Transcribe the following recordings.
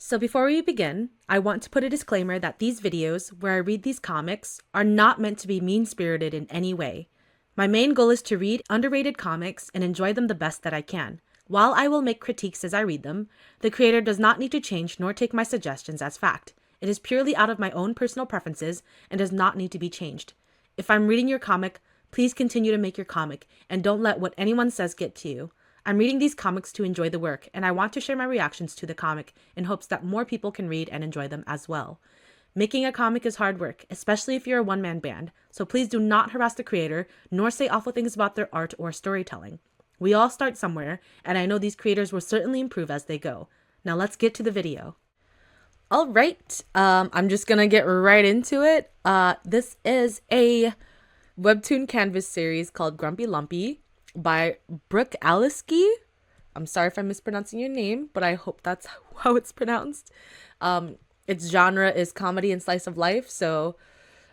So before we begin, I want to put a disclaimer that these videos, where I read these comics, are not meant to be mean-spirited in any way. My main goal is to read underrated comics and enjoy them the best that I can. While I will make critiques as I read them, the creator does not need to change nor take my suggestions as fact. It is purely out of my own personal preferences and does not need to be changed. If I'm reading your comic, please continue to make your comic and don't let what anyone says get to you. I'm reading these comics to enjoy the work, and I want to share my reactions to the comic in hopes that more people can read and enjoy them as well. Making a comic is hard work, especially if you're a one-man band, so please do not harass the creator, nor say awful things about their art or storytelling. We all start somewhere, and I know these creators will certainly improve as they go. Now let's get to the video. Alright, I'm just gonna get right into it. This is a Webtoon CANVAS series called Grumpy Lumpy by Brooke Aliski. I'm sorry if I'm mispronouncing your name, but I hope that's how it's pronounced. Its genre is comedy and slice of life, so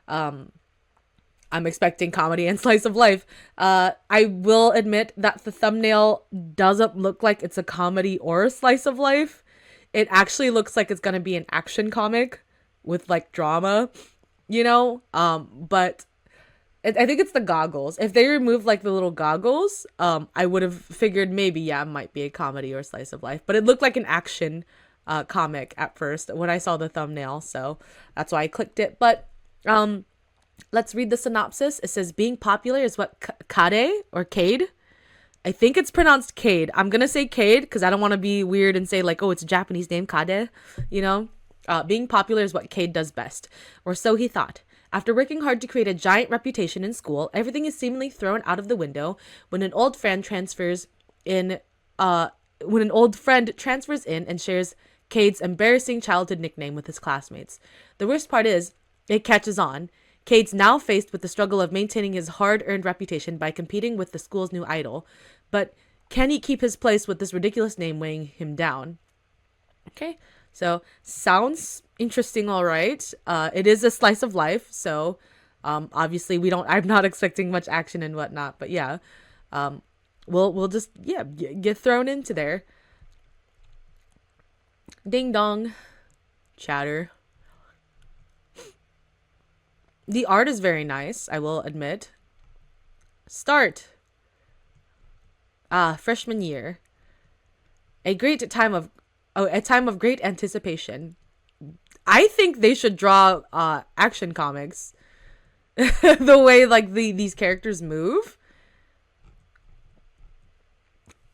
I'm expecting comedy and slice of life. I will admit that the thumbnail doesn't look like it's a comedy or a slice of life. It actually looks like it's gonna be an action comic with like drama, but I think it's the goggles. If they remove like the little goggles, I would have figured maybe, yeah, it might be a comedy or slice of life. But it looked like an action comic at first when I saw the thumbnail, so that's why I clicked it. But let's read the synopsis. It says, being popular is what Kade or Cade. I think it's pronounced Cade. I'm gonna say Cade because I don't want to be weird and say like, oh, it's a Japanese name, Kade. Being popular is what Cade does best, or so he thought. After working hard to create a giant reputation in school, everything is seemingly thrown out of the window when an old friend transfers in and shares Cade's embarrassing childhood nickname with his classmates. The worst part is, it catches on. Cade's now faced with the struggle of maintaining his hard-earned reputation by competing with the school's new idol. But can he keep his place with this ridiculous name weighing him down? Okay, so sounds interesting, all right. It is a slice of life, so obviously I'm not expecting much action and whatnot, but yeah, we'll just get thrown into there. Ding dong, chatter. The art is very nice, I will admit. Start. Freshman year. A time of great anticipation. I think they should draw action comics. The way like these characters move.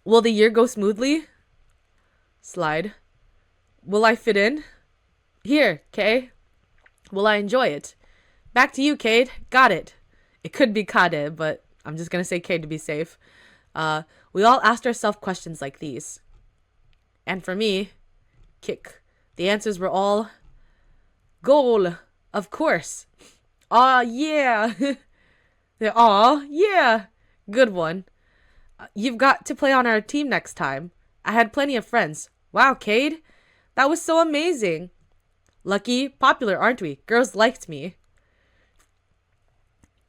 Will the year go smoothly? Slide. Will I fit in? Here, Kay. Will I enjoy it? Back to you, Cade. Got it. It could be Kade, but I'm just gonna say Cade to be safe. We all asked ourselves questions like these. And for me, kick. The answers were all goal, of course. Aw, yeah. Aw, yeah. Good one. You've got to play on our team next time. I had plenty of friends. Wow, Cade. That was so amazing. Lucky, popular, aren't we? Girls liked me.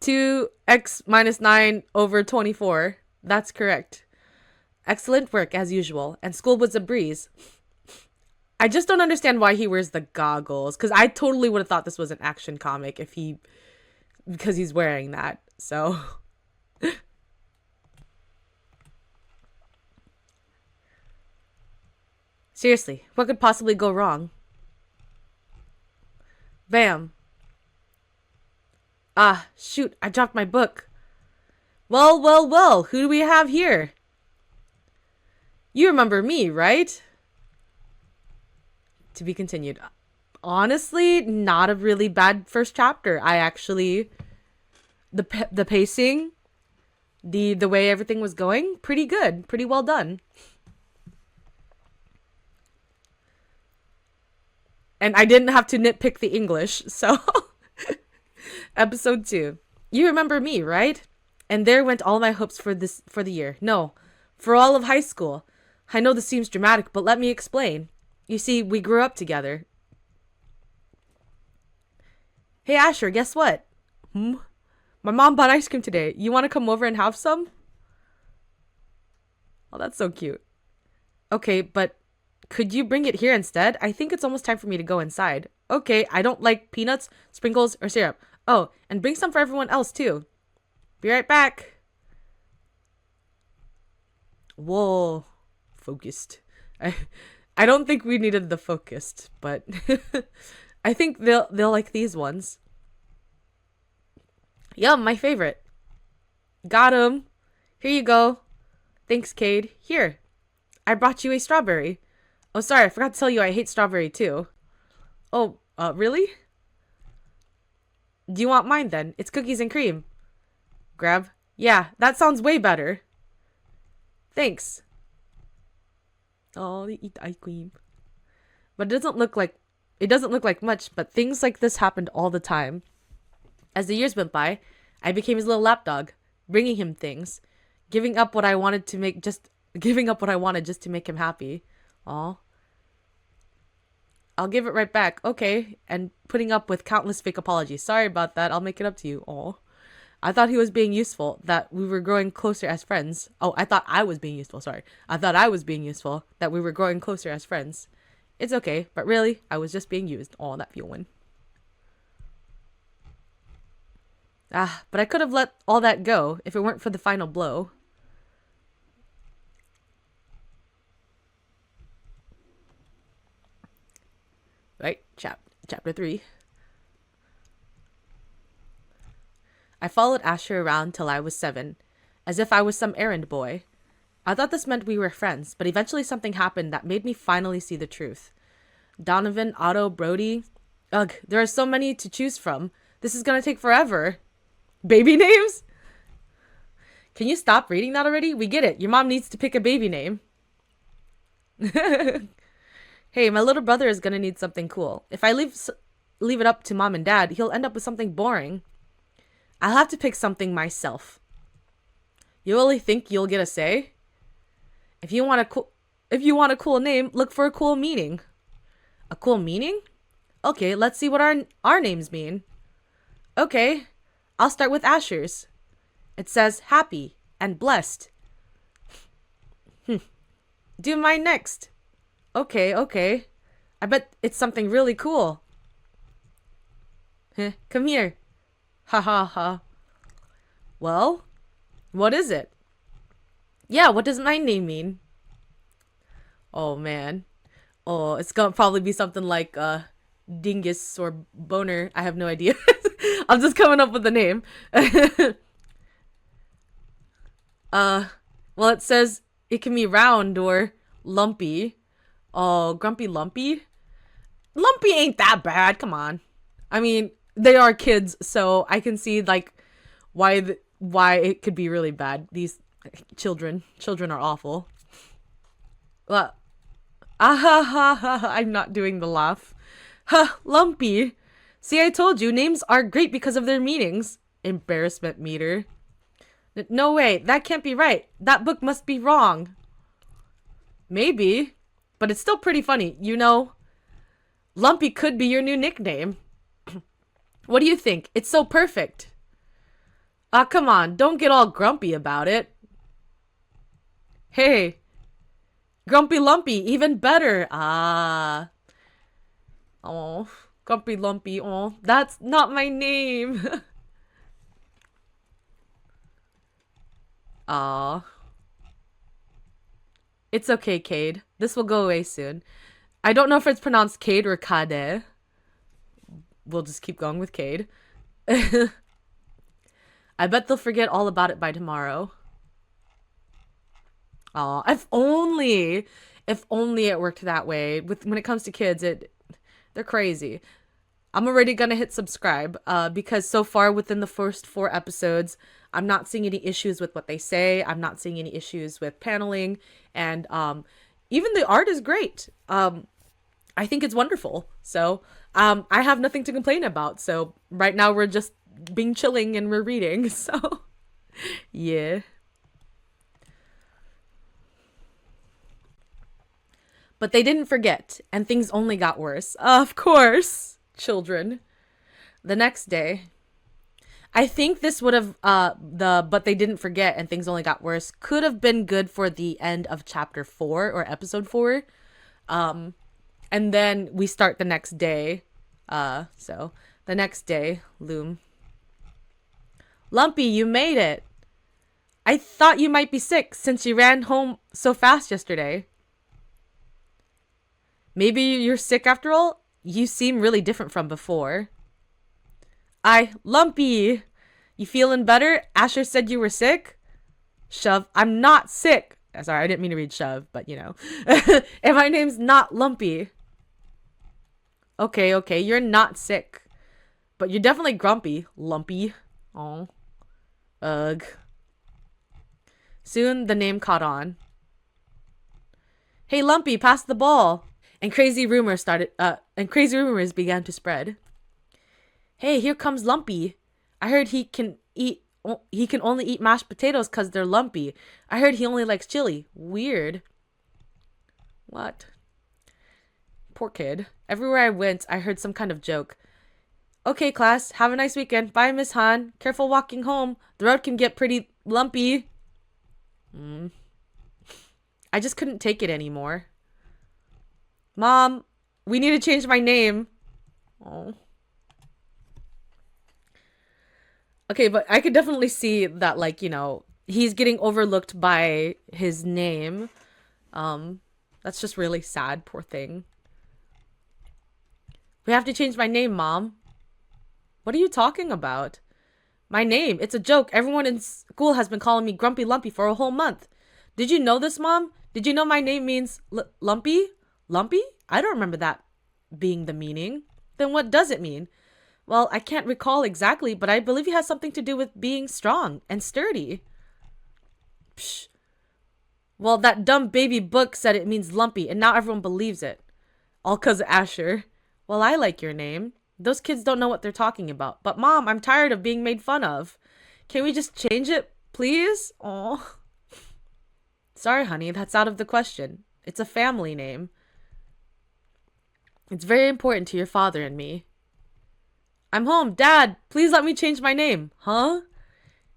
2x minus 9 over 24. That's correct. Excellent work, as usual. And school was a breeze. I just don't understand why he wears the goggles, because I totally would have thought this was an action comic because he's wearing that. So seriously, what could possibly go wrong? Bam. Ah, shoot, I dropped my book. Well, who do we have here? You remember me, right? To be continued. Honestly, not a really bad first chapter. I actually, the pacing, the way everything was going, pretty good, pretty well done. And I didn't have to nitpick the English, so Episode 2. You remember me, right? And there went all my hopes for the year. No, for all of high school. I know this seems dramatic, but let me explain. You see, we grew up together. Hey, Asher, guess what? My mom bought ice cream today. You want to come over and have some? Oh, that's so cute. Okay, but Could you bring it here instead? I think it's almost time for me to go inside. Okay, I don't like peanuts, sprinkles, or syrup. Oh, and bring some for everyone else too. Be right back. Whoa. Focused. I don't think we needed the focused, but I think they'll like these ones. Yum, my favorite. Got 'em. Here you go. Thanks, Cade. Here. I brought you a strawberry. Oh, sorry, I forgot to tell you I hate strawberry too. Oh, really? Do you want mine then? It's cookies and cream. Grab. Yeah, that sounds way better. Thanks. Oh, they eat ice cream. But it doesn't look like much, but things like this happened all the time. As the years went by, I became his little lapdog, bringing him things, giving up what I wanted just to make him happy. Aw. I'll give it right back. Okay. And putting up with countless fake apologies. Sorry about that. I'll make it up to you. Aw. I thought he was being useful, that we were growing closer as friends. Oh, I thought I was being useful. Sorry. I thought I was being useful, that we were growing closer as friends. It's okay, but really, I was just being used. Aw, that feeling. But I could have let all that go if it weren't for the final blow. Right? Chapter 3. I followed Asher around till I was 7, as if I was some errand boy. I thought this meant we were friends, but eventually something happened that made me finally see the truth. Donovan, Otto, Brody. Ugh, there are so many to choose from. This is gonna take forever. Baby names? Can you stop reading that already? We get it. Your mom needs to pick a baby name. Hey, my little brother is gonna need something cool. If I leave it up to mom and dad, he'll end up with something boring. I'll have to pick something myself. You really think you'll get a say? If you want a cool name, look for a cool meaning. A cool meaning? Okay, let's see what our names mean. Okay, I'll start with Asher's. It says happy and blessed. Do mine next. Okay. I bet it's something really cool. Come here. Ha ha ha. Well, what is it? Yeah, what does my name mean? Oh man. Oh, it's gonna probably be something like dingus or boner. I have no idea. I'm just coming up with the name. Well, it says it can be round or lumpy. Oh, grumpy lumpy? Lumpy ain't that bad. Come on. I mean, they are kids, so I can see like why it could be really bad. These children are awful. Well, I'm not doing the laugh. Ha, Lumpy. See, I told you, names are great because of their meanings. Embarrassment meter. No way, that can't be right. That book must be wrong. Maybe, but it's still pretty funny, you know? Lumpy could be your new nickname. What do you think? It's so perfect. Come on, don't get all grumpy about it. Hey, Grumpy Lumpy, even better. Oh, Grumpy Lumpy, oh, that's not my name. Aw. It's okay, Cade. This will go away soon. I don't know if it's pronounced Cade or Kade. We'll just keep going with Cade. I bet they'll forget all about it by tomorrow. Aw, if only it worked that way. When it comes to kids, they're crazy. I'm already gonna hit subscribe because so far within the first 4 episodes, I'm not seeing any issues with what they say. I'm not seeing any issues with paneling, and even the art is great. I think it's wonderful. So I have nothing to complain about. So right now we're just being chilling and we're reading. So yeah. But they didn't forget, and things only got worse. Of course, children. The next day, I think this would have, but they didn't forget and things only got worse, could have been good for the end of chapter 4 or episode 4. And then we start the next day. So the next day, Lumpy, you made it. I thought you might be sick since you ran home so fast yesterday. Maybe you're sick after all? You seem really different from before. Lumpy, you feeling better? Asher said you were sick? Shove, I'm not sick. Sorry, I didn't mean to read shove, but you know. And my name's not Lumpy. Okay, you're not sick. But you're definitely grumpy, Lumpy. Oh. Ugh. Soon the name caught on. Hey Lumpy, pass the ball. And crazy rumors began to spread. Hey, here comes Lumpy. I heard he can only eat mashed potatoes cuz they're lumpy. I heard he only likes chili. Weird. What? Poor kid. Everywhere I went, I heard some kind of joke. Okay, class. Have a nice weekend. Bye, Miss Han. Careful walking home. The road can get pretty lumpy. I just couldn't take it anymore. Mom, we need to change my name. Oh. Okay, but I could definitely see that, like, you know, he's getting overlooked by his name. That's just really sad, poor thing. We have to change my name, Mom. What are you talking about? My name, it's a joke. Everyone in school has been calling me Grumpy Lumpy for a whole month. Did you know this, Mom? Did you know my name means lumpy? Lumpy? I don't remember that being the meaning. Then what does it mean? Well, I can't recall exactly, but I believe it has something to do with being strong and sturdy. Psh. Well, that dumb baby book said it means lumpy, and now everyone believes it. All 'cause of Asher. Well, I like your name. Those kids don't know what they're talking about. But Mom, I'm tired of being made fun of. Can we just change it, please? Oh. Sorry, honey, that's out of the question. It's a family name. It's very important to your father and me. I'm home. Dad, please let me change my name. Huh?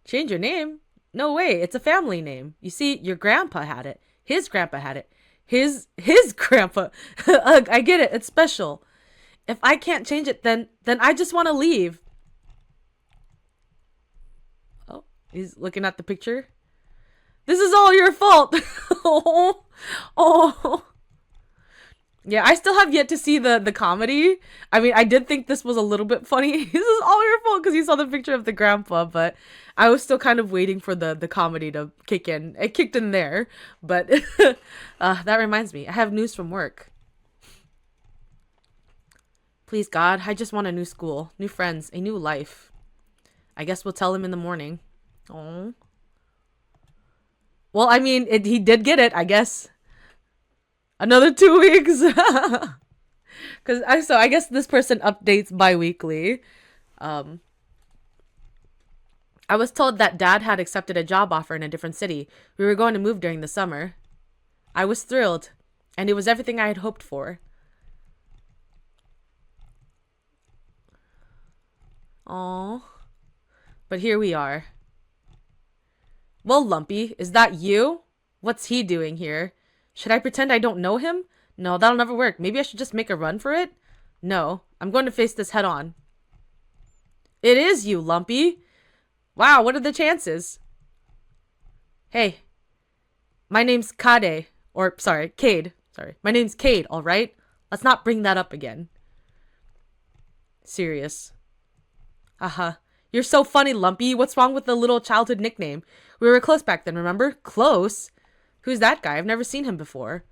Change your name? No way. It's a family name. You see, your grandpa had it. His grandpa had it. His grandpa. Ugh, I get it. It's special. If I can't change it, then I just want to leave. Oh, he's looking at the picture. This is all your fault. Oh. Yeah, I still have yet to see the comedy. I mean, I did think this was a little bit funny. This is all your fault because you saw the picture of the grandpa, but I was still kind of waiting for the comedy to kick in. It kicked in there, but that reminds me. I have news from work. Please, God, I just want a new school, new friends, a new life. I guess we'll tell him in the morning. Oh. Well, I mean, he did get it, I guess. Another 2 weeks. So I guess this person updates bi-weekly. I was told that Dad had accepted a job offer in a different city. We were going to move during the summer. I was thrilled, and it was everything I had hoped for. Aww. But here we are. Well, Lumpy, is that you? What's he doing here? Should I pretend I don't know him? No, that'll never work. Maybe I should just make a run for it? No, I'm going to face this head on. It is you, Lumpy. Wow, what are the chances? Hey, my name's Cade. Cade. Sorry, my name's Cade, alright? Let's not bring that up again. Serious. You're so funny, Lumpy. What's wrong with the little childhood nickname? We were close back then, remember? Close? Who's that guy? I've never seen him before.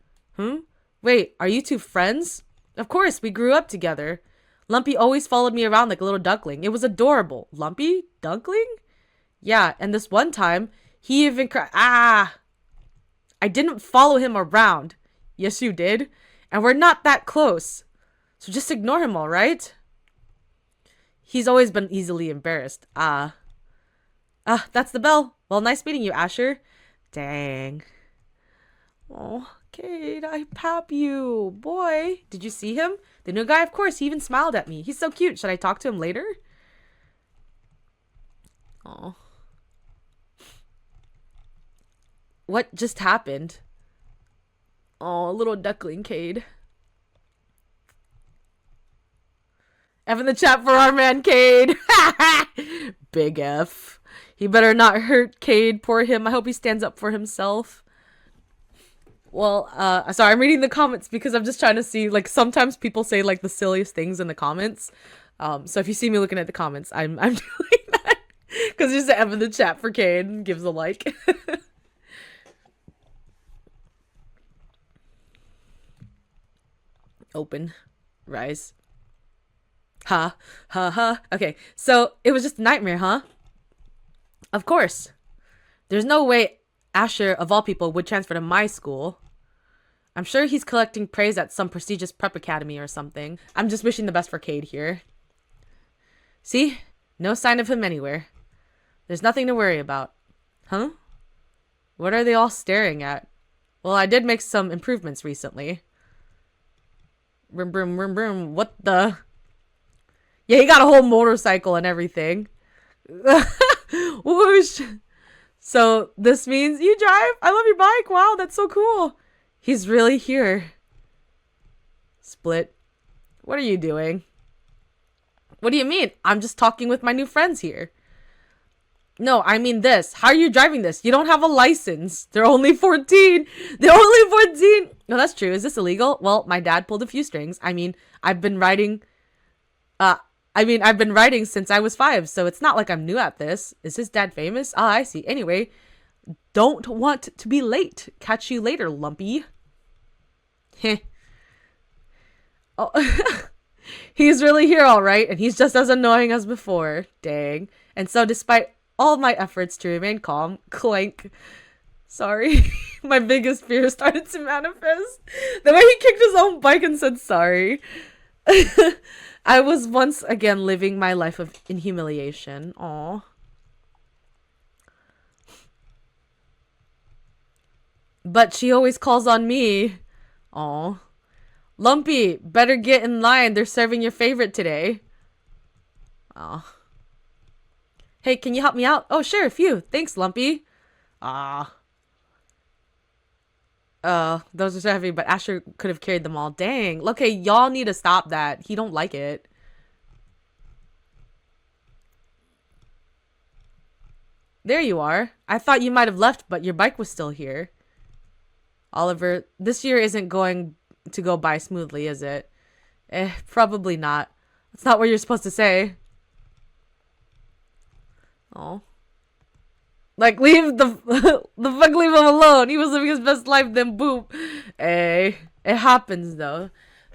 Wait, are you two friends? Of course, we grew up together. Lumpy always followed me around like a little duckling. It was adorable. Lumpy? Duckling? Yeah, and this one time, he even cried. I didn't follow him around. Yes, you did. And we're not that close. So just ignore him, alright? He's always been easily embarrassed. That's the bell. Well, nice meeting you, Asher. Dang. Oh, Kate, I pap you. Boy, did you see him? The new guy? Of course, he even smiled at me. He's so cute. Should I talk to him later? Oh. What just happened? Oh, little duckling Cade. F in the chat for our man Cade. Big F. He better not hurt Cade. Poor him. I hope he stands up for himself. Well, sorry, I'm reading the comments because I'm just trying to see, like, sometimes people say, like, the silliest things in the comments. So if you see me looking at the comments, I'm doing that. Because there's an F in the chat for Cade and gives a like. Open. Rise. Ha. Ha ha. Okay, so it was just a nightmare, huh? Of course. There's no way Asher, of all people, would transfer to my school. I'm sure he's collecting praise at some prestigious prep academy or something. I'm just wishing the best for Cade here. See? No sign of him anywhere. There's nothing to worry about. Huh? What are they all staring at? Well, I did make some improvements recently. Brum, brum, brum, brum. What the? Yeah, he got a whole motorcycle and everything. Whoosh. So this means you drive? I love your bike. Wow, that's so cool. He's really here. Split. What are you doing? What do you mean? I'm just talking with my new friends here. No, I mean this. How are you driving this? You don't have a license. They're only 14. They're only 14. No, that's true. Is this illegal? Well, my dad pulled a few strings. I've been riding since I was 5, so it's not like I'm new at this. Is his dad famous? Ah, I see. Anyway, don't want to be late. Catch you later, Lumpy. Heh. Oh, he's really here, all right, and he's just as annoying as before. Dang. And so, despite all my efforts to remain calm, clank. Sorry. My biggest fear started to manifest. The way he kicked his own bike and said sorry. I was once again living my life in humiliation. Aw. But she always calls on me. Aw. Lumpy, better get in line. They're serving your favorite today. Aw. Hey, can you help me out? Oh, sure, phew. Thanks, Lumpy. Ah. Those are so heavy, but Asher could have carried them all. Dang. Okay, y'all need to stop that. He don't like it. There you are. I thought you might have left, but your bike was still here. Oliver, this year isn't going to go by smoothly, is it? Probably not. That's not what you're supposed to say. Oh. Like, leave the fuck, leave him alone. He was living his best life, then boom. Hey, it happens though.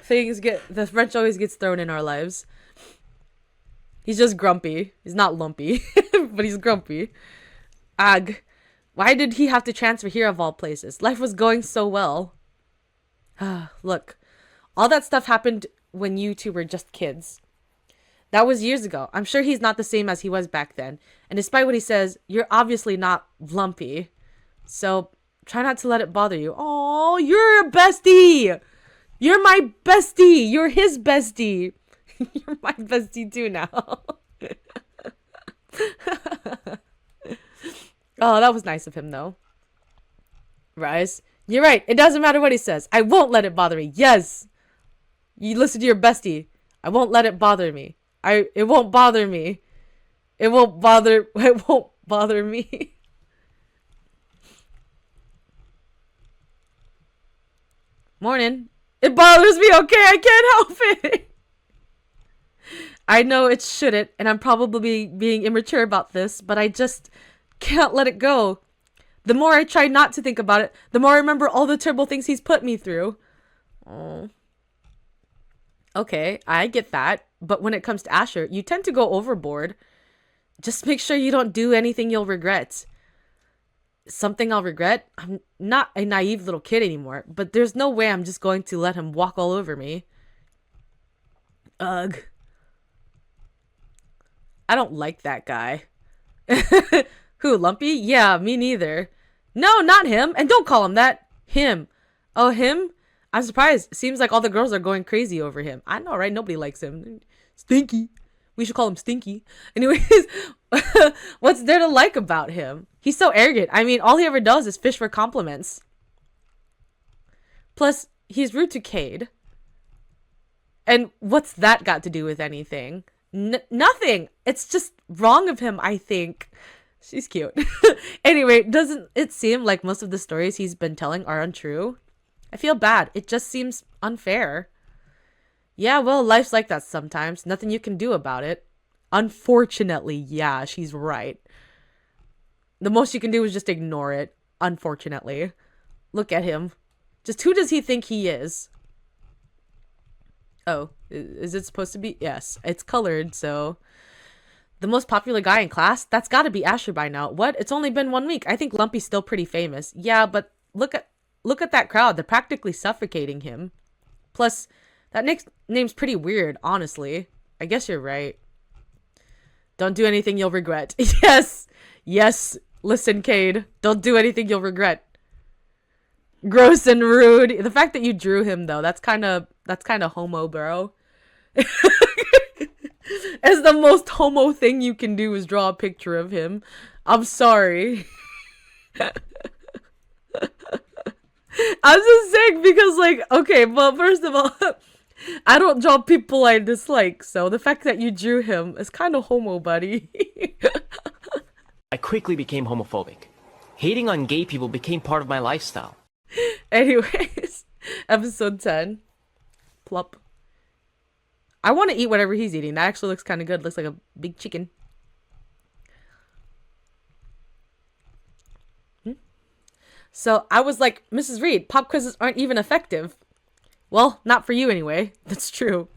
The wrench always gets thrown in our lives. He's just grumpy. He's not lumpy, but he's grumpy. Ag. Why did he have to transfer here of all places? Life was going so well. Look, all that stuff happened when you two were just kids. That was years ago. I'm sure he's not the same as he was back then. And despite what he says, you're obviously not lumpy. So try not to let it bother you. Oh, you're a bestie. You're my bestie. You're his bestie. You're my bestie too now. Oh, that was nice of him though. Rise. You're right. It doesn't matter what he says. I won't let it bother me. Yes. You listen to your bestie. I won't let it bother me. It won't bother me. It won't bother me. Morning. It bothers me, okay? I can't help it. I know it shouldn't, and I'm probably being immature about this, but I just can't let it go. The more I try not to think about it, the more I remember all the terrible things he's put me through. Oh. Okay, I get that. But when it comes to Asher, you tend to go overboard. Just make sure you don't do anything you'll regret. Something I'll regret? I'm not a naive little kid anymore, but there's no way I'm just going to let him walk all over me. Ugh. I don't like that guy. Who, Lumpy? Yeah, me neither. No, not him. And don't call him that. Him. Oh, him? I'm surprised. Seems like all the girls are going crazy over him. I know, right? Nobody likes him. Stinky. We should call him Stinky. Anyways, what's there to like about him? He's so arrogant. I mean, all he ever does is fish for compliments. Plus, he's rude to Cade. And what's that got to do with anything? Nothing. It's just wrong of him, I think. She's cute. Anyway, doesn't it seem like most of the stories he's been telling are untrue? I feel bad. It just seems unfair. Yeah, well, life's like that sometimes. Nothing you can do about it. Unfortunately, yeah, she's right. The most you can do is just ignore it. Unfortunately. Look at him. Just who does he think he is? Oh, is it supposed to be? Yes, it's colored, so... The most popular guy in class? That's gotta be Asher by now. What? It's only been 1 week. I think Lumpy's still pretty famous. Yeah, but look at that crowd. They're practically suffocating him. Plus, that name's pretty weird, honestly. I guess you're right. Don't do anything you'll regret. Yes! Yes! Listen, Cade. Don't do anything you'll regret. Gross and rude. The fact that you drew him, though, that's kind of homo, bro. As the most homo thing you can do is draw a picture of him. I'm sorry. I'm just saying because, like, okay, well, first of all, I don't draw people I dislike, so the fact that you drew him is kind of homo, buddy. I quickly became homophobic. Hating on gay people became part of my lifestyle. Anyways, episode 10. Plop. I want to eat whatever he's eating. That actually looks kind of good. Looks like a big chicken. So I was like, Mrs. Reed, pop quizzes aren't even effective. Well, not for you anyway. That's true.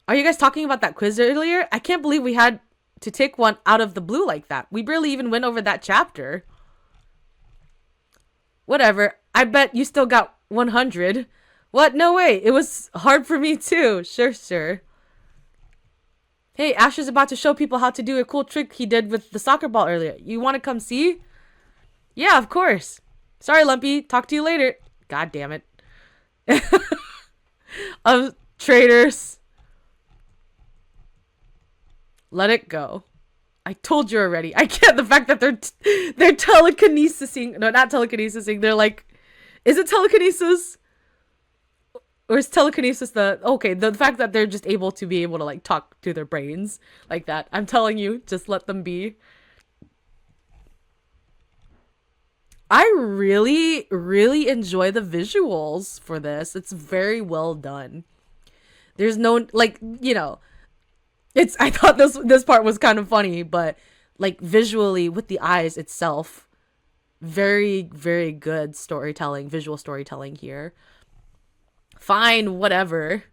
Are you guys talking about that quiz earlier? I can't believe we had to take one out of the blue like that. We barely even went over that chapter. Whatever. I bet you still got 100. What? No way. It was hard for me too. Sure. Hey, Ash is about to show people how to do a cool trick he did with the soccer ball earlier. You want to come see? Yeah, of course. Sorry, Lumpy. Talk to you later. God damn it. Traitors. Let it go. I told you already. I can't. The fact that they're telekinesising. No, not telekinesising. They're like, is it telekinesis? Or is telekinesis the fact that they're just able to like talk to their brains like that. I'm telling you, just let them be. I really, really enjoy the visuals for this. It's very well done. There's no, like, you know, I thought this part was kind of funny, but like visually with the eyes itself, very, very good storytelling, visual storytelling here. Fine, whatever.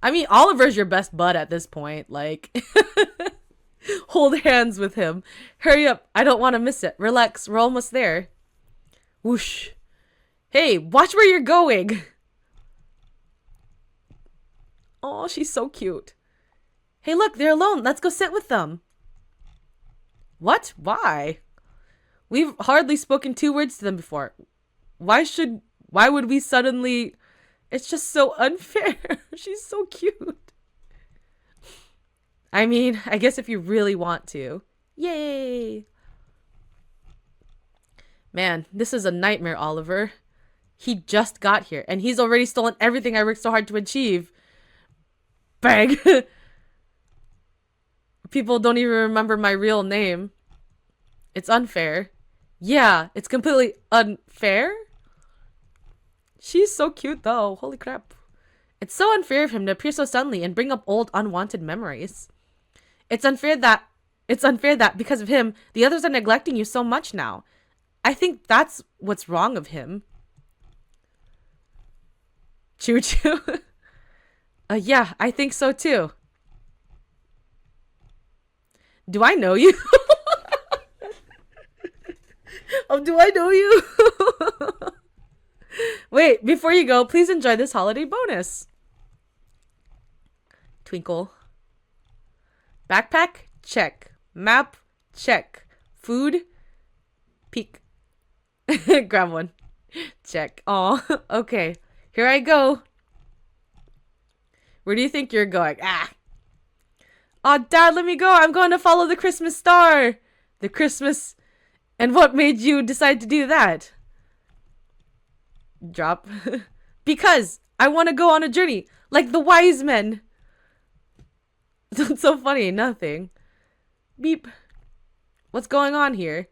I mean, Oliver's your best bud at this point. Like, hold hands with him. Hurry up. I don't want to miss it. Relax. We're almost there. Whoosh. Hey, watch where you're going. Oh, she's so cute. Hey, look, they're alone. Let's go sit with them. What? Why? We've hardly spoken 2 words to them before. Why would we suddenly... It's just so unfair. She's so cute. I mean, I guess if you really want to. Yay! Man, this is a nightmare, Oliver. He just got here, and he's already stolen everything I worked so hard to achieve. Bang! People don't even remember my real name. It's unfair. Yeah, it's completely unfair? She's so cute though. Holy crap. It's so unfair of him to appear so suddenly and bring up old unwanted memories. It's unfair that because of him, the others are neglecting you so much now. I think that's what's wrong of him. Choo choo. Yeah, I think so too. Do I know you? Do I know you? Wait, before you go, please enjoy this holiday bonus. Twinkle. Backpack? Check. Map? Check. Food? Peek. Grab one. Check. Aw, okay. Here I go. Where do you think you're going? Ah! Aw, Dad, let me go. I'm going to follow the Christmas star. The Christmas And what made you decide to do that? Drop. Because I want to go on a journey like the wise men. It's so funny. Nothing. Beep. What's going on here?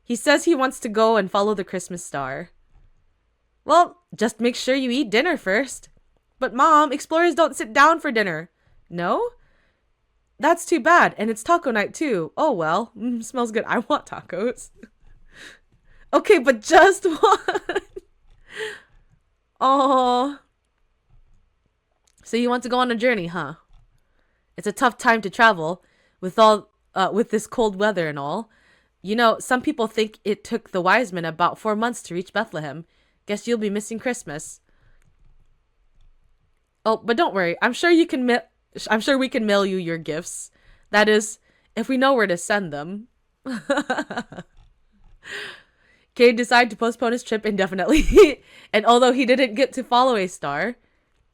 He says he wants to go and follow the Christmas star. Well, just make sure you eat dinner first. But Mom, explorers don't sit down for dinner. No? That's too bad. And it's taco night too. Oh well. Smells good. I want tacos. Okay, but just one. Oh. So you want to go on a journey, huh? It's a tough time to travel with this cold weather and all. You know, some people think it took the wise men about 4 months to reach Bethlehem. Guess you'll be missing Christmas. Oh, but don't worry. I'm sure we can mail you your gifts. That is, if we know where to send them. Cade decided to postpone his trip indefinitely. And although he didn't get to follow a star,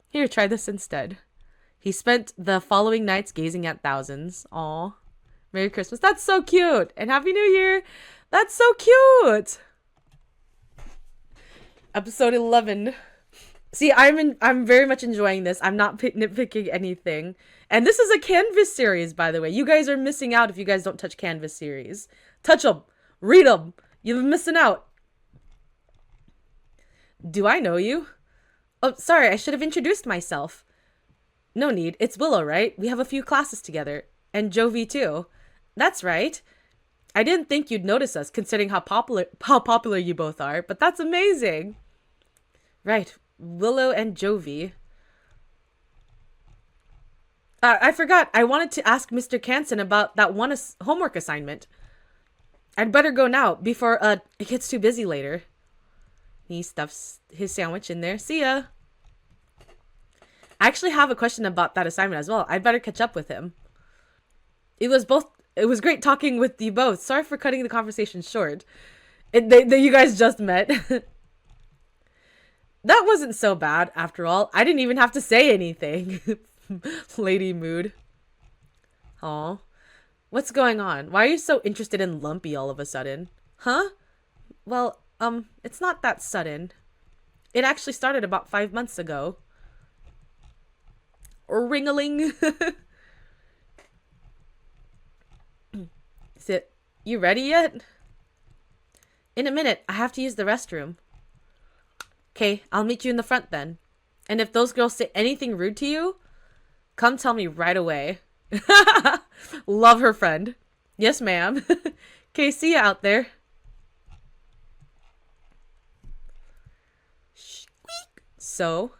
here, try this instead. He spent the following nights gazing at thousands. Aw. Merry Christmas. That's so cute. And Happy New Year. That's so cute. Episode 11. See, I'm very much enjoying this. I'm not nitpicking anything. And this is a Canvas series, by the way. You guys are missing out if you guys don't touch Canvas series. Touch them. Read them. You're missing out. Do I know you? Oh, sorry. I should have introduced myself. No need. It's Willow, right? We have a few classes together. And Jovi, too. That's right. I didn't think you'd notice us, considering how popular you both are, but that's amazing. Right. Willow and Jovi. I forgot. I wanted to ask Mr. Canson about that one homework assignment. I'd better go now before it gets too busy later. He stuffs his sandwich in there. See ya. I actually have a question about that assignment as well. I'd better catch up with him. It was great talking with you both. Sorry for cutting the conversation short. You guys just met. That wasn't so bad, after all. I didn't even have to say anything. Lady mood. Aw. What's going on? Why are you so interested in Lumpy all of a sudden? Huh? Well, it's not that sudden. It actually started about 5 months ago. Ring-a-ling. Is it... You ready yet? In a minute. I have to use the restroom. Okay, I'll meet you in the front then. And if those girls say anything rude to you, come tell me right away. Love her friend. Yes, ma'am. Okay, see ya out there. Squeak. So,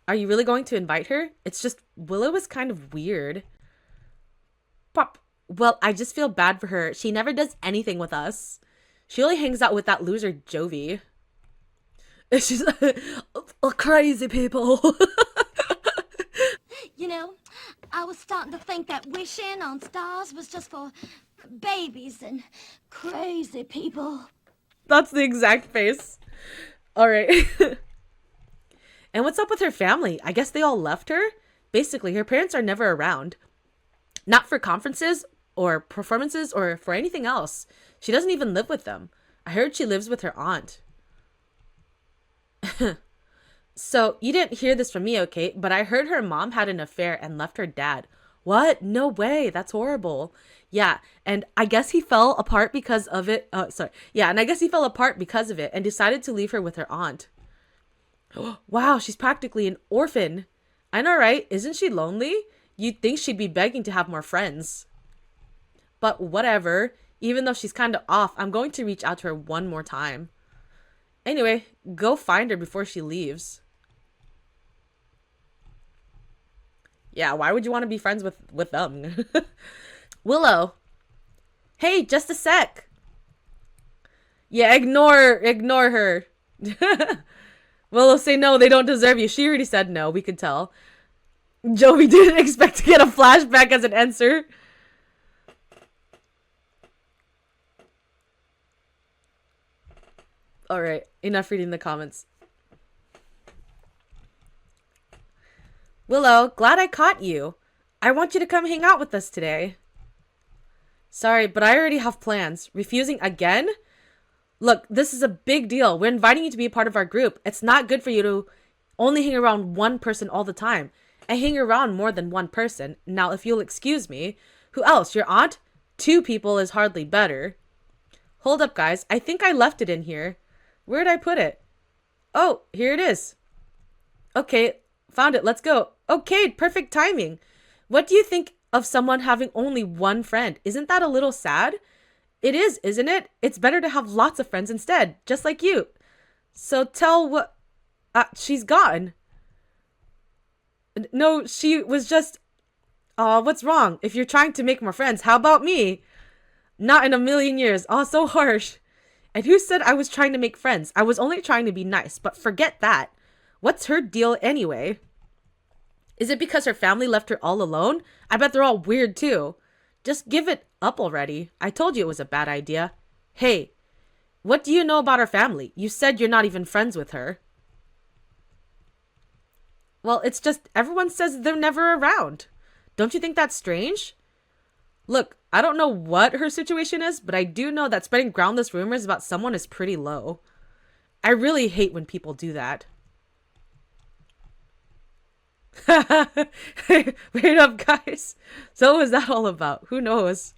are you really going to invite her? It's just Willow is kind of weird. Pop. Well, I just feel bad for her. She never does anything with us. She only hangs out with that loser Jovi. She's crazy people. You know, I was starting to think that wishing on stars was just for babies and crazy people. That's the exact face. All right. And what's up with her family? I guess they all left her. Basically, her parents are never around. Not for conferences or performances or for anything else. She doesn't even live with them. I heard she lives with her aunt. So, you didn't hear this from me, okay? But I heard her mom had an affair and left her dad. What? No way. That's horrible. Yeah, and I guess he fell apart because of it. Yeah, and I guess he fell apart because of it and decided to leave her with her aunt. Wow, she's practically an orphan. I know, right? Isn't she lonely? You'd think she'd be begging to have more friends. But whatever. Even though she's kind of off, I'm going to reach out to her one more time. Anyway, go find her before she leaves. Yeah, why would you want to be friends with them? Willow. Hey, just a sec. Yeah, ignore her. Willow, say no, they don't deserve you. She already said no, we could tell. Jovi didn't expect to get a flashback as an answer. Alright, enough reading the comments. Willow, glad I caught you. I want you to come hang out with us today. Sorry, but I already have plans. Refusing again? Look, this is a big deal. We're inviting you to be a part of our group. It's not good for you to only hang around one person all the time. I hang around more than one person. Now, if you'll excuse me, who else? Your aunt? 2 people is hardly better. Hold up, guys. I think I left it in here. Where'd I put it? Oh, here it is. Okay, found it. Let's go. Okay, perfect timing. What do you think of someone having only one friend? Isn't that a little sad? It is, isn't it? It's better to have lots of friends instead, just like you. So tell what... she's gone. No, she was just... Aw, what's wrong? If you're trying to make more friends, how about me? Not in a million years. Aw, so harsh. And who said I was trying to make friends? I was only trying to be nice, but forget that. What's her deal anyway? Is it because her family left her all alone? I bet they're all weird too. Just give it up already. I told you it was a bad idea. Hey, what do you know about her family? You said you're not even friends with her. Well, it's just everyone says they're never around. Don't you think that's strange? Look, I don't know what her situation is, but I do know that spreading groundless rumors about someone is pretty low. I really hate when people do that. Wait up, guys. So what was that all about? Who knows?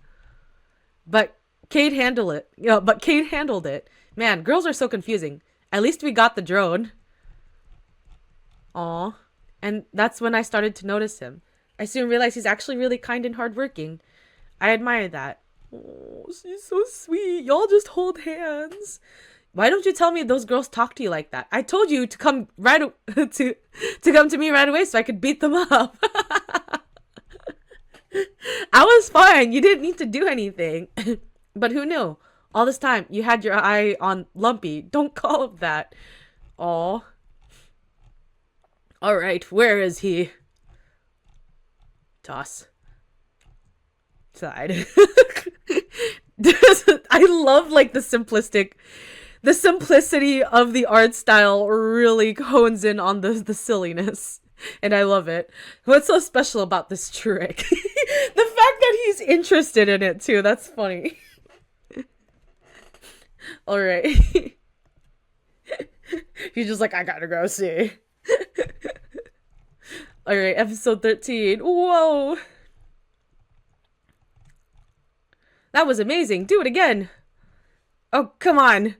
But Kate handled it. Kate handled it. Man, girls are so confusing. At least we got the drone. Aw. And that's when I started to notice him. I soon realized he's actually really kind and hardworking. I admire that. Oh, she's so sweet. Y'all just hold hands. Why don't you tell me those girls talk to you like that? I told you to come to come to me right away so I could beat them up. I was fine. You didn't need to do anything. But who knew? All this time you had your eye on Lumpy. Don't call him that. Aw. All right, where is he? Toss. Side. I love like the simplicity of the art style really hones in on the silliness, and I love it. What's so special about this trick? The fact that he's interested in it too, that's funny. All right. He's just like, I gotta go see. All right, episode 13. Whoa. That was amazing. Do it again. Oh, come on.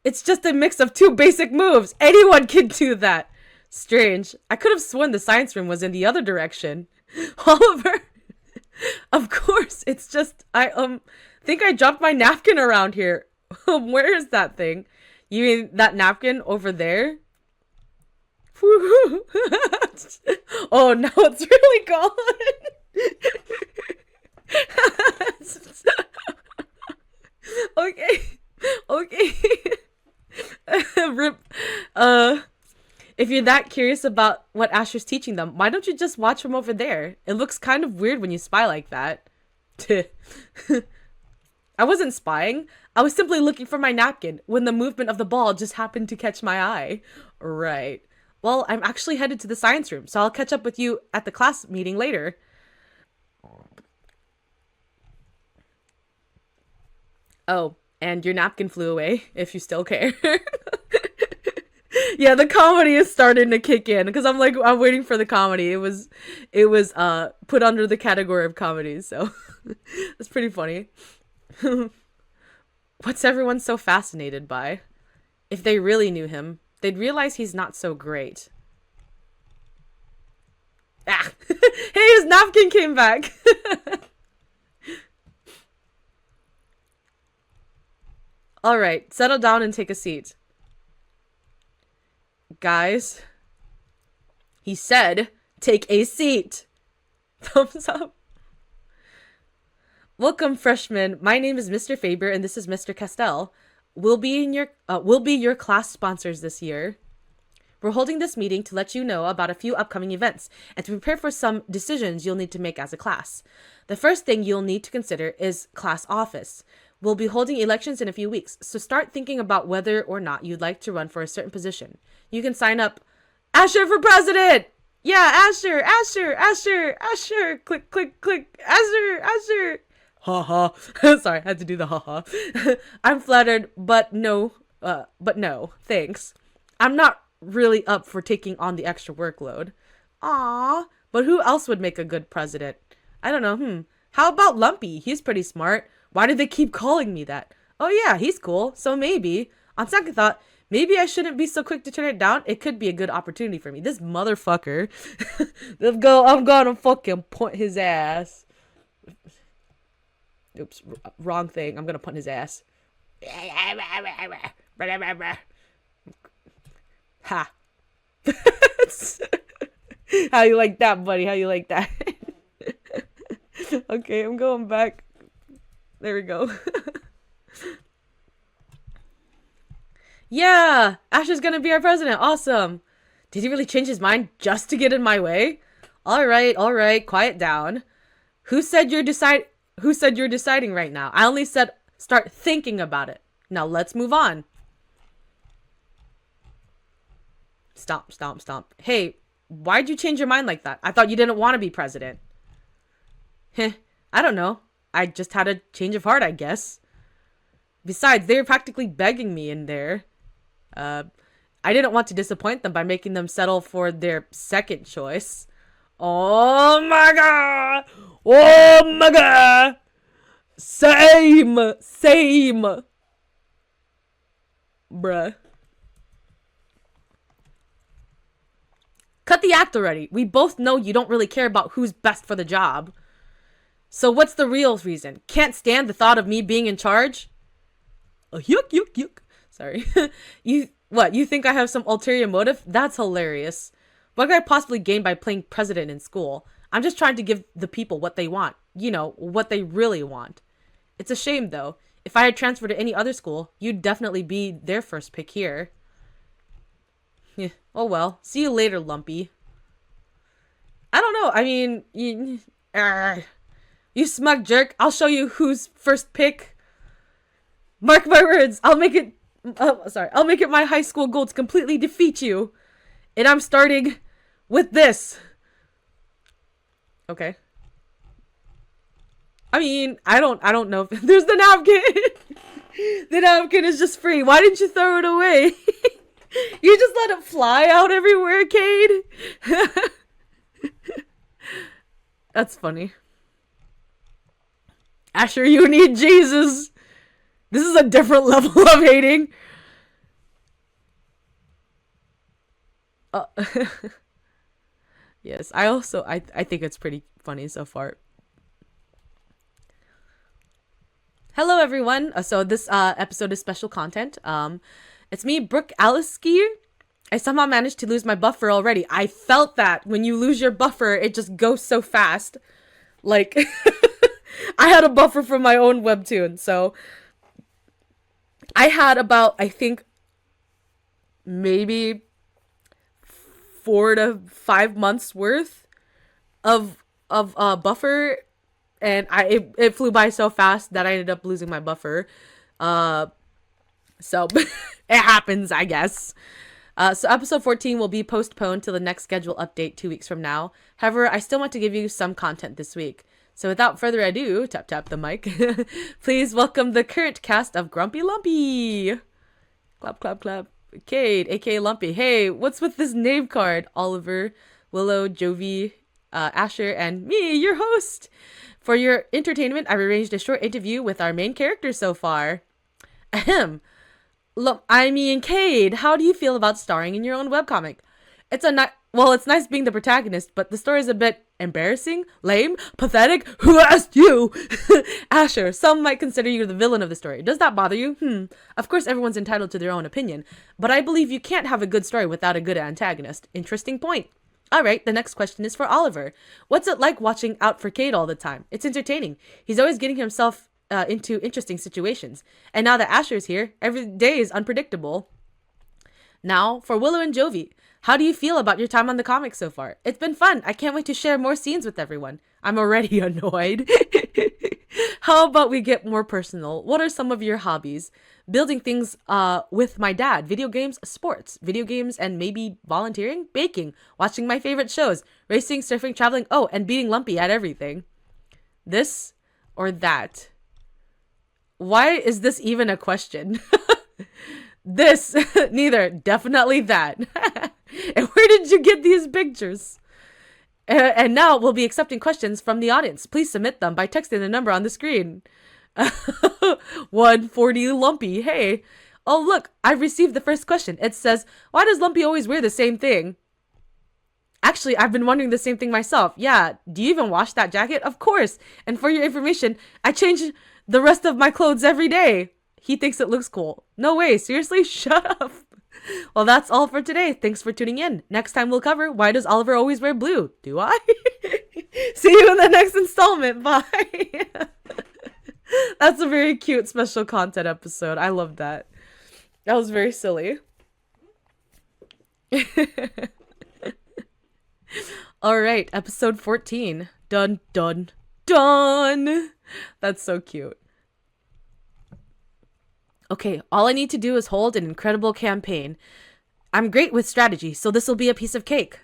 It's just a mix of 2 basic moves. Anyone can do that. Strange. I could have sworn the science room was in the other direction. Oliver. Of course. It's just, I think I dropped my napkin around here. Where is that thing? You mean that napkin over there? Oh, now it's really gone. Okay. Rip. If you're that curious about what Asher's teaching them, why don't you just watch from over there? It looks kind of weird when you spy like that. I wasn't spying. I was simply looking for my napkin when the movement of the ball just happened to catch my eye. Right. Well, I'm actually headed to the science room, so I'll catch up with you at the class meeting later. Oh, and your napkin flew away, if you still care. Yeah, the comedy is starting to kick in, because I'm waiting for the comedy. It was put under the category of comedy, so it's pretty funny. What's everyone so fascinated by? If they really knew him, they'd realize he's not so great. Ah! Hey, his napkin came back! Alright, settle down and take a seat. Guys, he said, take a seat. Thumbs up. Welcome, freshmen. My name is Mr. Faber, and this is Mr. Castell. We'll be your class sponsors this year. We're holding this meeting to let you know about a few upcoming events and to prepare for some decisions you'll need to make as a class. The first thing you'll need to consider is class office. We'll be holding elections in a few weeks, so start thinking about whether or not you'd like to run for a certain position. You can sign up. Asher for president! Yeah, Asher! Click, click, click. Asher! Haha. Sorry, I had to do the haha. I'm flattered, but no, thanks. I'm not really up for taking on the extra workload. Aw, but who else would make a good president? I don't know, How about Lumpy? He's pretty smart. Why do they keep calling me that? Oh yeah, he's cool, so maybe. On second thought, maybe I shouldn't be so quick to turn it down. It could be a good opportunity for me. This motherfucker. I'm gonna fucking point his ass. Oops, wrong thing. I'm gonna punt his ass. Ha. How you like that, buddy? How you like that? Okay, I'm going back. There we go. Yeah, Asher's gonna be our president. Awesome. Did he really change his mind just to get in my way? All right. Quiet down. Who said you're deciding right now? I only said start thinking about it. Now let's move on. Stomp. Hey, why'd you change your mind like that? I thought you didn't want to be president. Heh, I don't know. I just had a change of heart, I guess. Besides, they were practically begging me in there. I didn't want to disappoint them by making them settle for their second choice. Oh my god! Oh my god! Same! Bruh. Cut the act already. We both know you don't really care about who's best for the job. So what's the real reason? Can't stand the thought of me being in charge? Oh, yuck. Sorry. You think I have some ulterior motive? That's hilarious. What could I possibly gain by playing president in school? I'm just trying to give the people what they want. You know, what they really want. It's a shame, though. If I had transferred to any other school, you'd definitely be their first pick here. Yeah. Oh well. See you later, Lumpy. I don't know. I mean, you smug jerk. I'll show you who's first pick. Mark my words. I'll make it my high school goal to completely defeat you. And I'm starting with this. Okay. I mean, I don't know if there's the napkin. The napkin is just free. Why didn't you throw it away? You just let it fly out everywhere, Cade. That's funny. Asher, you need Jesus. This is a different level of hating. Yes, I think it's pretty funny so far. Hello everyone. So this episode is special content. It's me, Brooke Aliski. I somehow managed to lose my buffer already. I felt that when you lose your buffer, it just goes so fast. Like, I had a buffer from my own webtoon, so I had about, I think, maybe 4 to 5 months worth of buffer, and it flew by so fast that I ended up losing my buffer. So it happens, I guess. So episode 14 will be postponed till the next schedule update 2 weeks from now. However, I still want to give you some content this week. So without further ado, tap the mic, please welcome the current cast of Grumpy Lumpy. Clap. Cade, aka Lumpy. Hey, what's with this name card? Oliver, Willow, Jovi, Asher, and me, your host. For your entertainment, I've arranged a short interview with our main characters so far. Ahem. Cade, how do you feel about starring in your own webcomic? It's nice being the protagonist, but the story is a bit embarrassing, lame, pathetic. Who asked you? Asher, some might consider you the villain of the story. Does that bother you? Of course, everyone's entitled to their own opinion, but I believe you can't have a good story without a good antagonist. Interesting point. Alright, the next question is for Oliver. What's it like watching out for Cade all the time? It's entertaining. He's always getting himself into interesting situations. And now that Asher's here, every day is unpredictable. Now, for Willow and Jovi, how do you feel about your time on the comic so far? It's been fun. I can't wait to share more scenes with everyone. I'm already annoyed. How about we get more personal? What are some of your hobbies? Building things with my dad. Video games, sports. Video games and maybe volunteering? Baking. Watching my favorite shows. Racing, surfing, traveling. Oh, and beating Lumpy at everything. This or that? Why is this even a question? This, neither. Definitely that. And where did you get these pictures? And now we'll be accepting questions from the audience. Please submit them by texting the number on the screen. 140 Lumpy. Hey. Oh, look, I've received the first question. It says, why does Lumpy always wear the same thing? Actually, I've been wondering the same thing myself. Yeah, do you even wash that jacket? Of course. And for your information, I change the rest of my clothes every day. He thinks it looks cool. No way. Seriously? Shut up. Well, that's all for today. Thanks for tuning in. Next time we'll cover, why does Oliver always wear blue? Do I? See you in the next installment. Bye. That's a very cute special content episode. I love that. That was very silly. All right, episode 14. Dun, dun, dun. That's so cute. Okay, all I need to do is hold an incredible campaign. I'm great with strategy, so this will be a piece of cake.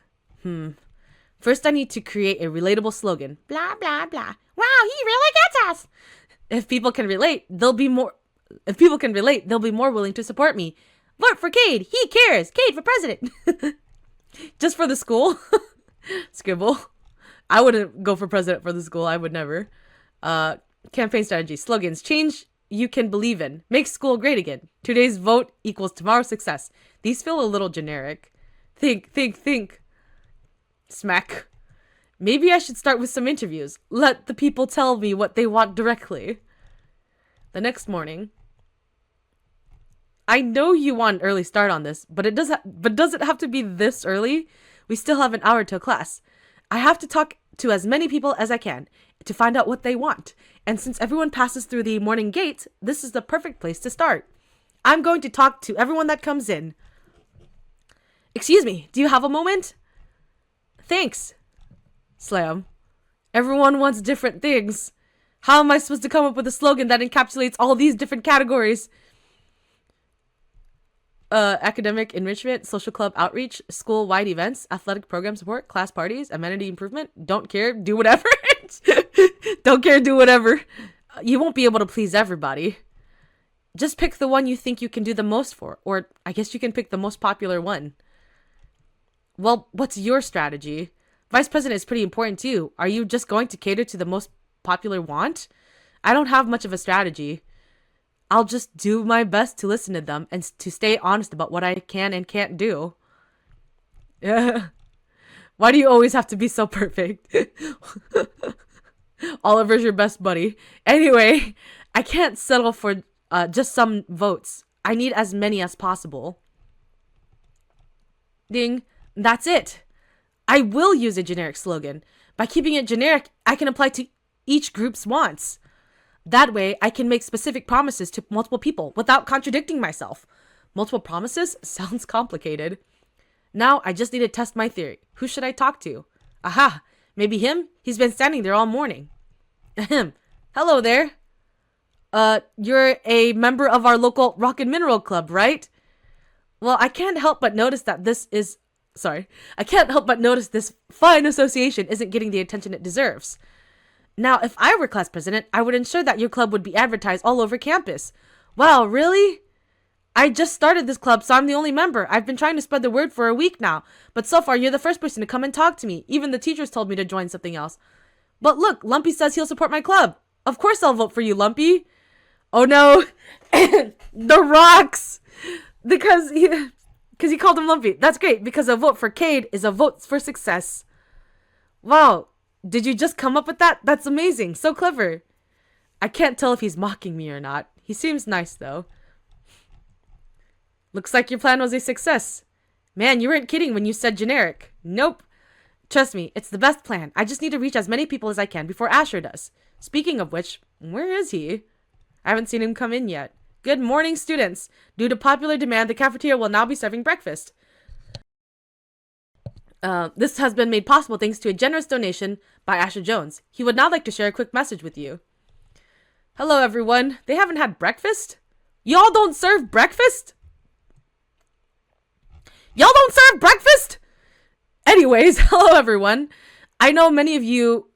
First, I need to create a relatable slogan. Blah, blah, blah. Wow, he really gets us. If people can relate, they'll be more willing to support me. Vote for Cade. He cares. Cade for president. Just for the school. Scribble. I wouldn't go for president for the school. I would never. Campaign strategy. Slogans. Change you can believe in. Make school great again. Today's vote equals tomorrow's success. These feel a little generic. Think. Smack. Maybe I should start with some interviews. Let the people tell me what they want directly. The next morning. I know you want an early start on this, but does it have to be this early? We still have an hour till class. I have to talk to as many people as I can to find out what they want. And since everyone passes through the morning gate, this is the perfect place to start. I'm going to talk to everyone that comes in. Excuse me, do you have a moment? Thanks. Slam. Everyone wants different things. How am I supposed to come up with a slogan that encapsulates all these different categories? Academic enrichment, social club outreach, school-wide events, athletic program support, class parties, amenity improvement, don't care, do whatever. Don't care, do whatever. You won't be able to please everybody. Just pick the one you think you can do the most for, or I guess you can pick the most popular one. Well, what's your strategy? Vice president is pretty important too. Are you just going to cater to the most popular want? I don't have much of a strategy. I'll just do my best to listen to them and to stay honest about what I can and can't do. Why do you always have to be so perfect? Oliver's your best buddy. Anyway, I can't settle for just some votes. I need as many as possible. Ding. That's it. I will use a generic slogan. By keeping it generic, I can apply to each group's wants. That way, I can make specific promises to multiple people without contradicting myself. Multiple promises? Sounds complicated. Now, I just need to test my theory. Who should I talk to? Aha! Maybe him? He's been standing there all morning. Ahem. Hello there. You're a member of our local Rock and Mineral Club, right? Well, I can't help but notice this fine association isn't getting the attention it deserves. Now, if I were class president, I would ensure that your club would be advertised all over campus. Wow, really? I just started this club, so I'm the only member. I've been trying to spread the word for a week now, but so far you're the first person to come and talk to me. Even the teachers told me to join something else. But look, Lumpy says he'll support my club. Of course I'll vote for you, Lumpy. Oh no, the rocks! Because he called him Lumpy. That's great, because a vote for Cade is a vote for success. Wow. Did you just come up with that? That's amazing. So clever. I can't tell if he's mocking me or not. He seems nice, though. Looks like your plan was a success. Man, you weren't kidding when you said generic. Nope. Trust me, it's the best plan. I just need to reach as many people as I can before Asher does. Speaking of which, where is he? I haven't seen him come in yet. Good morning, students. Due to popular demand, the cafeteria will now be serving breakfast. This has been made possible thanks to a generous donation by Asher Jones. He would now like to share a quick message with you. Hello, everyone. They haven't had breakfast? Y'all don't serve breakfast? Y'all don't serve breakfast? Anyways, hello, everyone. I know many of you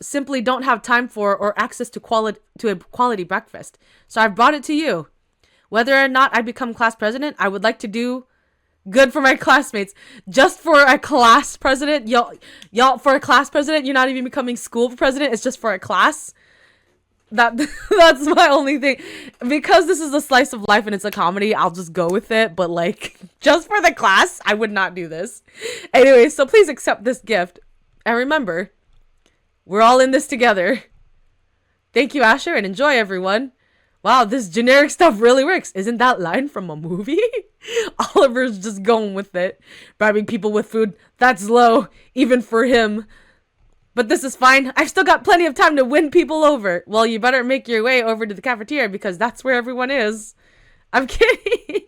simply don't have time for or access to a quality breakfast. So I've brought it to you. Whether or not I become class president, I would like to do good for my classmates. Just for a class president, y'all for a class president, you're not even becoming school president. It's just for a class. That's my only thing. Because this is a slice of life and it's a comedy, I'll just go with it. But like, just for the class, I would not do this. Anyway, so please accept this gift. And remember, we're all in this together. Thank you, Asher, and enjoy, everyone. Wow, this generic stuff really works. Isn't that line from a movie? Oliver's just going with it. Bribing people with food. That's low, even for him. But this is fine. I've still got plenty of time to win people over. Well, you better make your way over to the cafeteria because that's where everyone is. I'm kidding.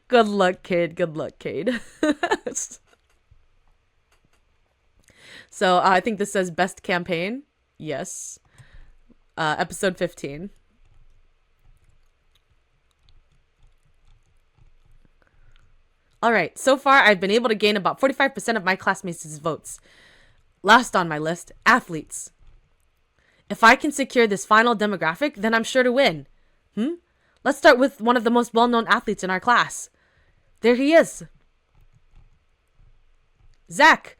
Good luck, kid. Good luck, kid. So I think this says best campaign. Yes. Episode 15. Alright, so far I've been able to gain about 45% of my classmates' votes. Last on my list, athletes. If I can secure this final demographic, then I'm sure to win. Let's start with one of the most well-known athletes in our class. There he is. Zach,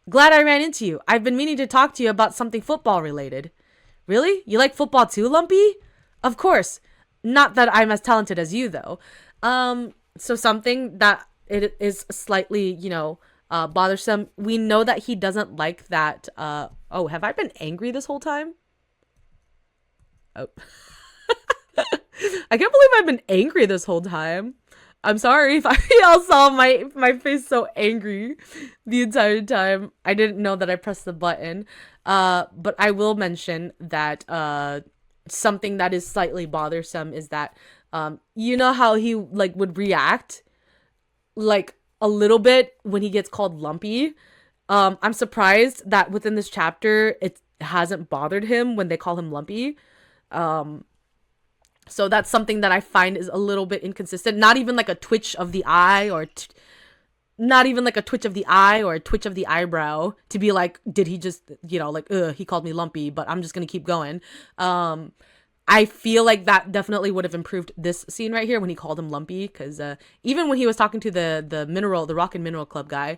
glad I ran into you. I've been meaning to talk to you about something football related. Really? You like football too, Lumpy? Of course. Not that I'm as talented as you, though. So something that it is slightly, bothersome. We know that he doesn't like that. Oh, have I been angry this whole time? Oh. I can't believe I've been angry this whole time. I'm sorry if y'all saw my face so angry the entire time. I didn't know that I pressed the button. But I will mention that something that is slightly bothersome is that you know how he like would react like a little bit when he gets called Lumpy. I'm surprised that within this chapter it hasn't bothered him when they call him Lumpy. So that's something that I find is a little bit inconsistent. Not even like a twitch of the eye or not even like a twitch of the eye or a twitch of the eyebrow to be like, did he just, he called me Lumpy, but I'm just going to keep going. I feel like that definitely would have improved this scene right here when he called him Lumpy. Because even when he was talking to the Rock and Mineral Club guy,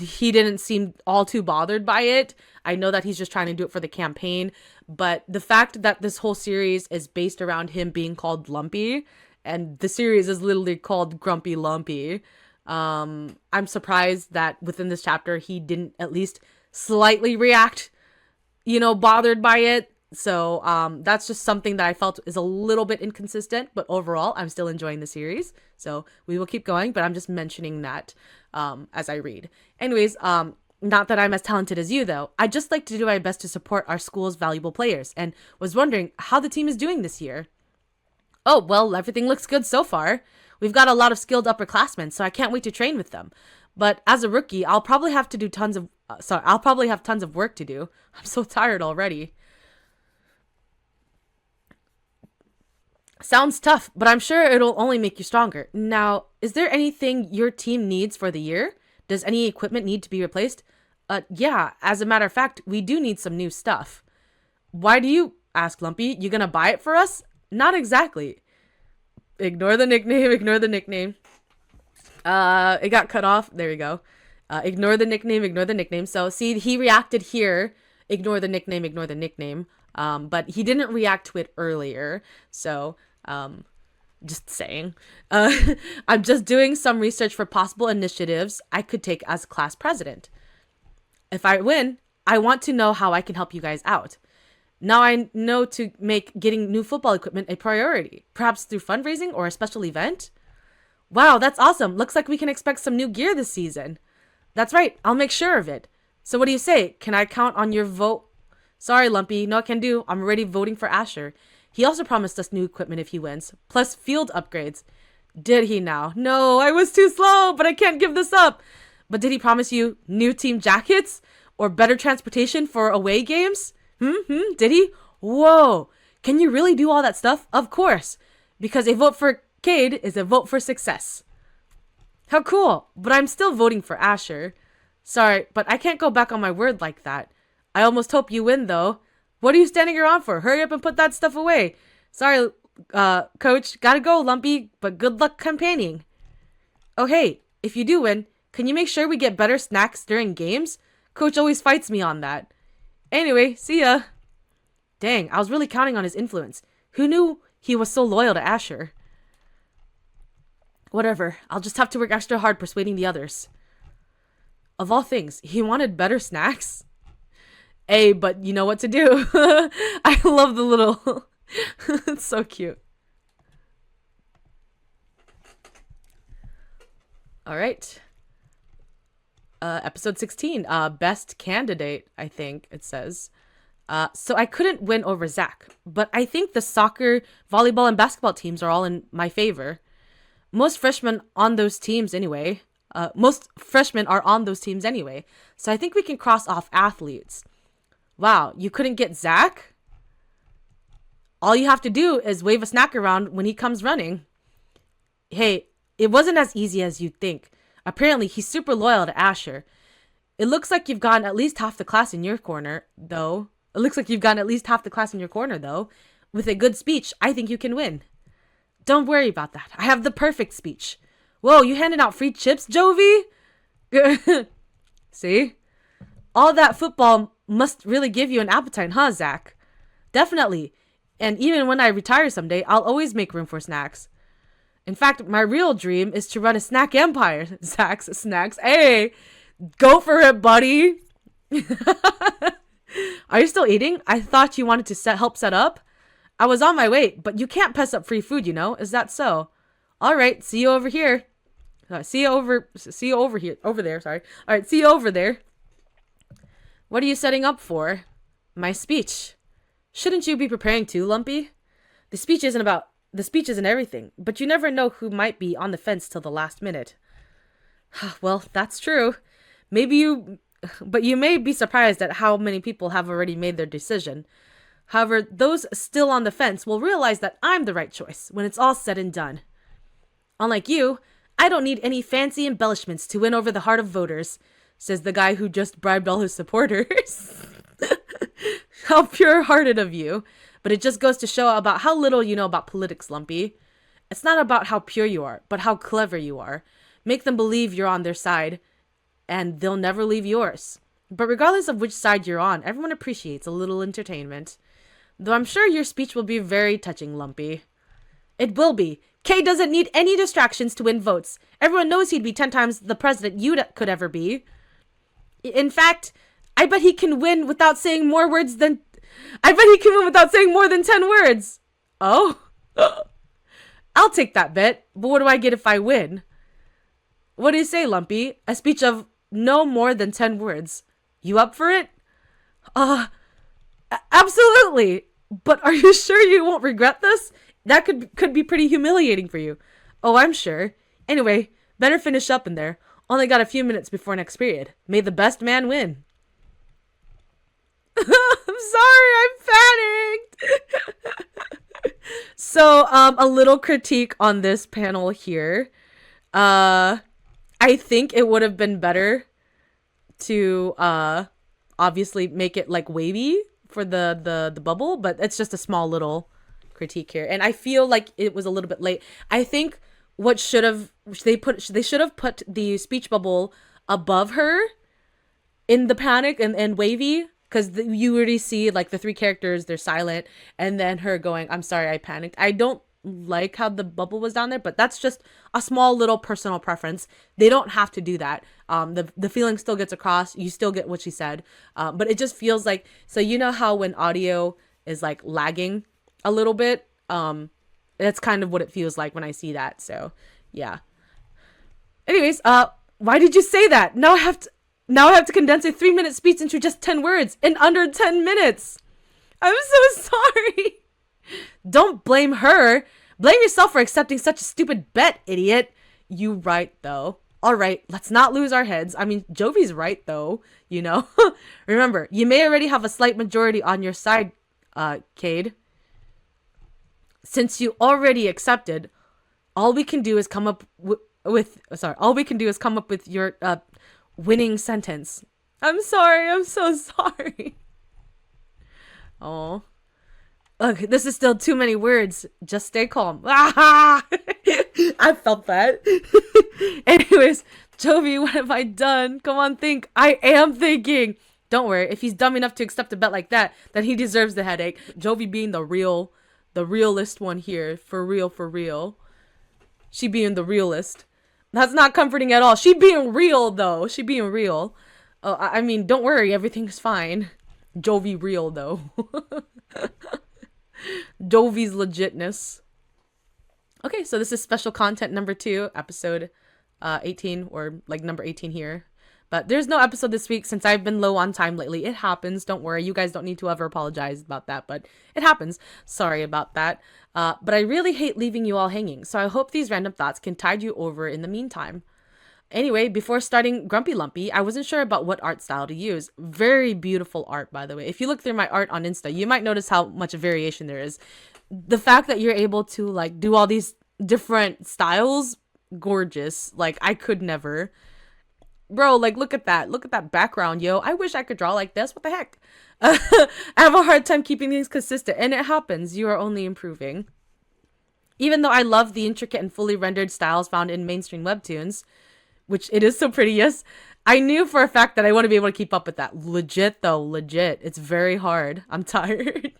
he didn't seem all too bothered by it. I know that he's just trying to do it for the campaign, but the fact that this whole series is based around him being called Lumpy, and the series is literally called Grumpy Lumpy, I'm surprised that within this chapter he didn't at least slightly react, bothered by it. So that's just something that I felt is a little bit inconsistent, but overall I'm still enjoying the series, so we will keep going. But I'm just mentioning that as I read. Anyways, not that I'm as talented as you, though. I'd just like to do my best to support our school's valuable players, and was wondering how the team is doing this year. Oh, well, everything looks good so far. We've got a lot of skilled upperclassmen, so I can't wait to train with them. But as a rookie, I'll probably have tons of work to do. I'm so tired already. Sounds tough, but I'm sure it'll only make you stronger. Now, is there anything your team needs for the year? Does any equipment need to be replaced? Yeah, as a matter of fact, we do need some new stuff. Why do you? Asked Lumpy. You gonna buy it for us? Not exactly. Ignore the nickname, ignore the nickname. It got cut off. There we go. Ignore the nickname, ignore the nickname. So, see, he reacted here. Ignore the nickname, ignore the nickname. But he didn't react to it earlier. So, just saying. I'm just doing some research for possible initiatives I could take as class president. If I win, I want to know how I can help you guys out. Now I know to make getting new football equipment a priority, perhaps through fundraising or a special event. Wow, that's awesome. Looks like we can expect some new gear this season. That's right, I'll make sure of it. So what do you say? Can I count on your vote? Sorry, Lumpy, no can do. I'm already voting for Asher. He also promised us new equipment if he wins, plus field upgrades. Did he now? No, I was too slow, but I can't give this up. But did he promise you new team jackets or better transportation for away games? Did he? Whoa, can you really do all that stuff? Of course, because a vote for Cade is a vote for success. How cool, but I'm still voting for Asher. Sorry, but I can't go back on my word like that. I almost hope you win, though. What are you standing around for? Hurry up and put that stuff away. Sorry, coach. Gotta go, Lumpy, but good luck campaigning. Oh, hey, if you do win, can you make sure we get better snacks during games? Coach always fights me on that. Anyway, see ya. Dang, I was really counting on his influence. Who knew he was so loyal to Asher? Whatever, I'll just have to work extra hard persuading the others. Of all things, he wanted better snacks? Hey, but you know what to do. I love the little... It's so cute. All right. Episode 16. Best candidate, I think it says. So I couldn't win over Zach, but I think the soccer, volleyball, and basketball teams are all in my favor. Most freshmen are on those teams anyway. So I think we can cross off athletes. Wow, you couldn't get Zach? All you have to do is wave a snack around when he comes running. Hey, it wasn't as easy as you'd think. Apparently, he's super loyal to Asher. It looks like you've gotten at least half the class in your corner, though. With a good speech, I think you can win. Don't worry about that. I have the perfect speech. Whoa, you handing out free chips, Jovi? See? All that football must really give you an appetite, huh, Zach? Definitely. And even when I retire someday, I'll always make room for snacks. In fact, my real dream is to run a snack empire. Zach's snacks. Hey, go for it, buddy. Are you still eating? I thought you wanted to help set up. I was on my way, but you can't pass up free food, you know. Is that so? All right, see you over here. See you over there. Sorry. All right, see you over there. What are you setting up for? My speech. Shouldn't you be preparing too, Lumpy? The speech isn't everything, but you never know who might be on the fence till the last minute. Well, that's true. But you may be surprised at how many people have already made their decision. However, those still on the fence will realize that I'm the right choice when it's all said and done. Unlike you, I don't need any fancy embellishments to win over the heart of voters, says the guy who just bribed all his supporters. How pure-hearted of you. But it just goes to show about how little you know about politics, Lumpy. It's not about how pure you are, but how clever you are. Make them believe you're on their side, and they'll never leave yours. But regardless of which side you're on, everyone appreciates a little entertainment. Though I'm sure your speech will be very touching, Lumpy. It will be. Kay doesn't need any distractions to win votes. Everyone knows he'd be 10 times the president you could ever be. In fact, I bet he can win without saying more than 10 words. Oh? I'll take that bet, but what do I get if I win? What do you say, Lumpy? A speech of no more than 10 words. You up for it? Absolutely. But are you sure you won't regret this? That could be pretty humiliating for you. Oh, I'm sure. Anyway, better finish up in there. Only got a few minutes before next period. May the best man win. I'm sorry, I'm panicked. So, a little critique on this panel here. I think it would have been better to obviously make it like wavy for the bubble, but it's just a small little critique here. And I feel like it was a little bit late. I think they should have put the speech bubble above her in the panic and wavy, because you already see like the three characters, they're silent, and then her going, I'm sorry, I panicked. I don't like how the bubble was down there, but that's just a small little personal preference. They don't have to do that. The feeling still gets across. You still get what she said, but it just feels like, so you know how when audio is like lagging a little bit, that's kind of what it feels like when I see that. So yeah. Anyways, why did you say that? Now I have to condense a 3-minute speech into just 10 words in under 10 minutes. I'm so sorry. Don't blame her. Blame yourself for accepting such a stupid bet, idiot. You right, though. All right, let's not lose our heads. I mean, Jovi's right, though, you know. Remember, you may already have a slight majority on your side, Cade. Since you already accepted, all we can do is come up with your winning sentence. I'm sorry. I'm so sorry. Oh. Look, this is still too many words. Just stay calm. Ah! I felt that. Anyways, Jovi, what have I done? Come on, think. I am thinking. Don't worry. If he's dumb enough to accept a bet like that, then he deserves the headache. Jovi being the realist one here. For real, for real. She being the realist. That's not comforting at all. She being real, though. She being real. Oh, I mean, don't worry. Everything's fine. Jovi real, though. Jovi's legitness. Okay, so this is special content number 2, episode 18, or like number 18 here. But there's no episode this week since I've been low on time lately. It happens. Don't worry. You guys don't need to ever apologize about that, but it happens. Sorry about that. But I really hate leaving you all hanging, so I hope these random thoughts can tide you over in the meantime. Anyway, before starting Grumpy Lumpy, I wasn't sure about what art style to use. Very beautiful art, by the way. If you look through my art on Insta, you might notice how much variation there is. The fact that you're able to like do all these different styles, gorgeous. Like, I could never. Bro, like, look at that. Look at that background, yo. I wish I could draw like this. What the heck? I have a hard time keeping things consistent, and it happens. You are only improving. Even though I love the intricate and fully rendered styles found in mainstream webtoons, which it is so pretty, yes, I knew for a fact that I want to be able to keep up with that. Legit, though. Legit. It's very hard. I'm tired.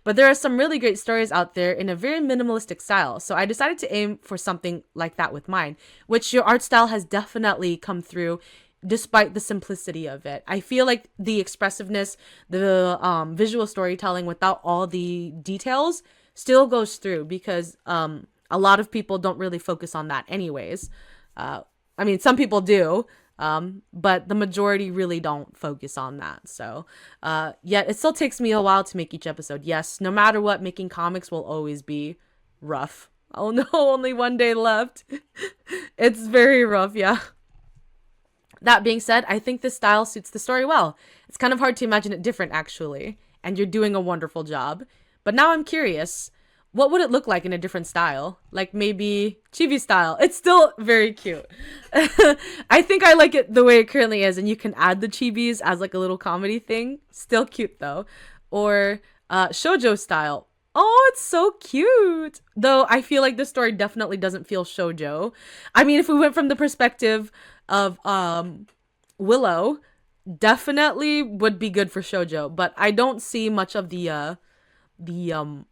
But there are some really great stories out there in a very minimalistic style, so I decided to aim for something like that with mine, which your art style has definitely come through despite the simplicity of it. I feel like the expressiveness, the visual storytelling without all the details still goes through because a lot of people don't really focus on that anyways. I mean, some people do, but the majority really don't focus on that. So, yet it still takes me a while to make each episode. Yes, no matter what, making comics will always be rough. Oh no, only one day left. It's very rough, yeah. That being said, I think this style suits the story well. It's kind of hard to imagine it different, actually, and you're doing a wonderful job. But now I'm curious. What would it look like in a different style? Like maybe chibi style. It's still very cute. I think I like it the way it currently is, and you can add the chibis as like a little comedy thing. Still cute though. Or shoujo style. Oh, it's so cute. Though I feel like this story definitely doesn't feel shoujo. I mean, if we went from the perspective of Willow, definitely would be good for shoujo, but I don't see much of the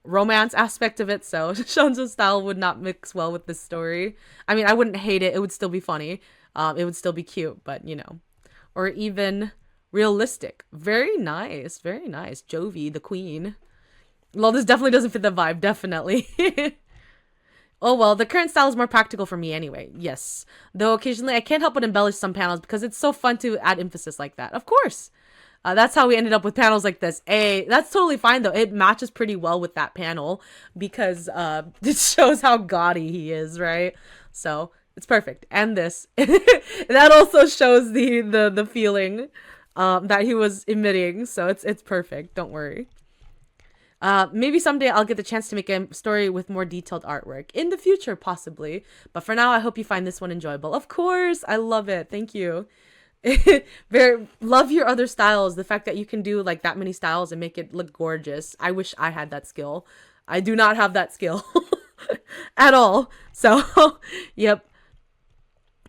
romance aspect of it, so shoujo style would not mix well with this story. I mean, I wouldn't hate it. It would still be funny. It would still be cute, but you know. Or even realistic. Very nice. Very nice. Jovi, the queen. Well, this definitely doesn't fit the vibe. Definitely. Oh well, the current style is more practical for me anyway. Yes. Though occasionally I can't help but embellish some panels because it's so fun to add emphasis like that. Of course. That's how we ended up with panels like this. That's totally fine though. It matches pretty well with that panel because it shows how gaudy he is, right? So it's perfect. And this. That also shows the feeling that he was emitting. So it's perfect. Don't worry. Maybe someday I'll get the chance to make a story with more detailed artwork. In the future, possibly. But for now, I hope you find this one enjoyable. Of course! I love it. Thank you. Love your other styles. The fact that you can do like that many styles and make it look gorgeous. I wish I had that skill. I do not have that skill. At all. So, yep.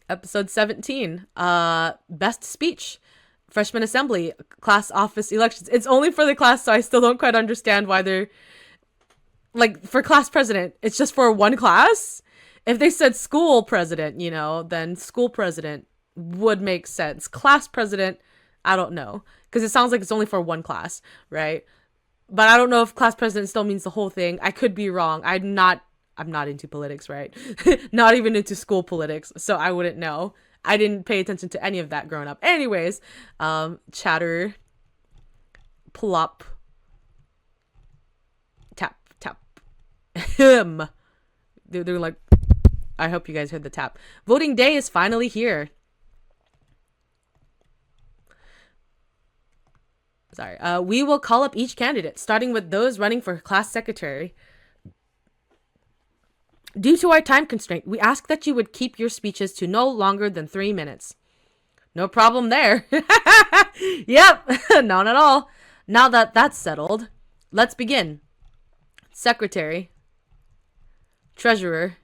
Episode 17. Best speech. Freshman assembly, class office elections. It's only for the class, so I still don't quite understand why they're like for class president. It's just for one class. If they said school president, you know, then school president would make sense. Class president, I don't know, because it sounds like it's only for one class, right? But I don't know if class president still means the whole thing. I could be wrong. I'm not into politics, right? Not even into school politics, so I wouldn't know. I didn't pay attention to any of that growing up. Anyways, chatter, plop, tap, tap, him. They're like, I hope you guys heard the tap. Voting day is finally here. Sorry. We will call up each candidate, starting with those running for class secretary. Due to our time constraint, we ask that you would keep your speeches to no longer than 3 minutes. No problem there. Yep, not at all. Now that that's settled, let's begin. Secretary, Treasurer,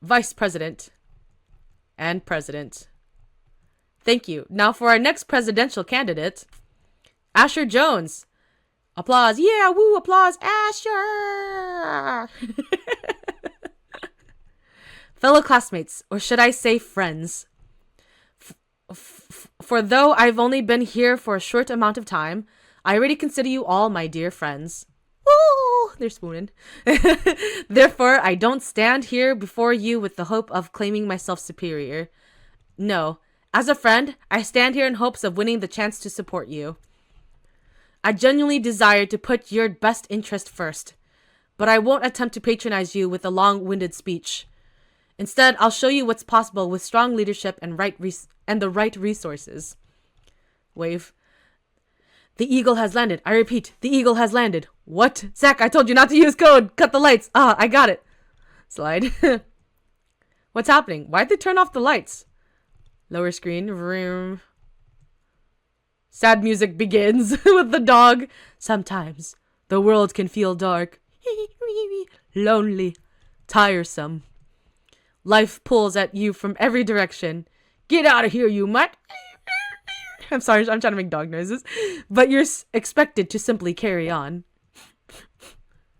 Vice President, and President. Thank you. Now for our next presidential candidate, Asher Jones. Applause. Yeah, woo, applause. Asher! Fellow classmates, or should I say friends. For though I've only been here for a short amount of time, I already consider you all my dear friends. Woo! They're spooning. Therefore, I don't stand here before you with the hope of claiming myself superior. No, as a friend, I stand here in hopes of winning the chance to support you. I genuinely desire to put your best interest first, but I won't attempt to patronize you with a long-winded speech. Instead, I'll show you what's possible with strong leadership and the right resources. Wave. The eagle has landed. I repeat, the eagle has landed. What? Zach, I told you not to use code. Cut the lights. Ah, I got it. Slide. What's happening? Why'd they turn off the lights? Lower screen. Vroom. Sad music begins with the dog. Sometimes the world can feel dark, lonely, tiresome. Life pulls at you from every direction. Get out of here, you mutt. I'm sorry, I'm trying to make dog noises. But you're expected to simply carry on.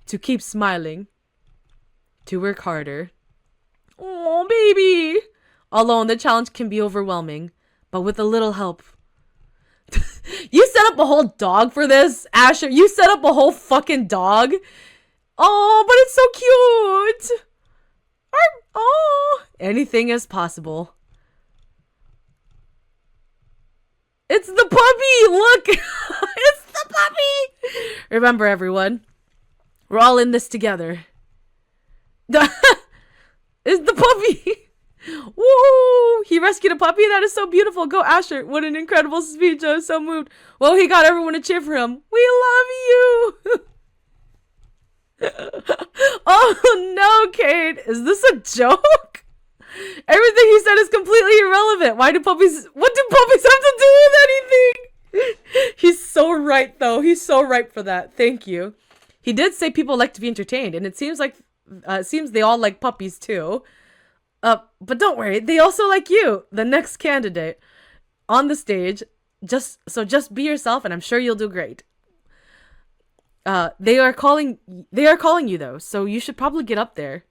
To keep smiling. To work harder. Oh, baby. Alone, the challenge can be overwhelming. But with a little help. You set up a whole dog for this, Asher. You set up a whole fucking dog. Oh, but it's so cute. Oh, anything is possible. It's the puppy! Look! It's the puppy! Remember, everyone. We're all in this together. It's the puppy! Woo! He rescued a puppy? That is so beautiful. Go, Asher. What an incredible speech. I was so moved. Well, he got everyone to cheer for him. We love you! Oh no, Kate. Is this a joke? Everything he said is completely irrelevant. What do puppies have to do with anything? He's so right, though. He's so right for that. Thank you. He did say people like to be entertained, and it seems they all like puppies too. But don't worry, they also like you, the next candidate on the stage. Just be yourself, and I'm sure you'll do great. They are calling you though, so you should probably get up there.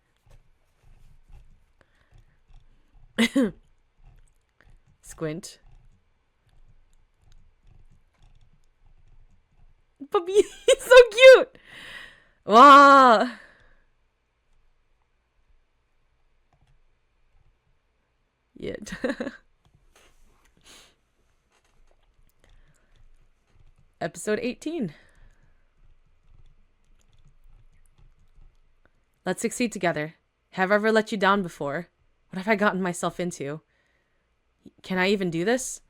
Squint. Puppy, he's so cute. Wow. Yet. Episode 18. Let's succeed together. Have I ever let you down before? What have I gotten myself into? Can I even do this?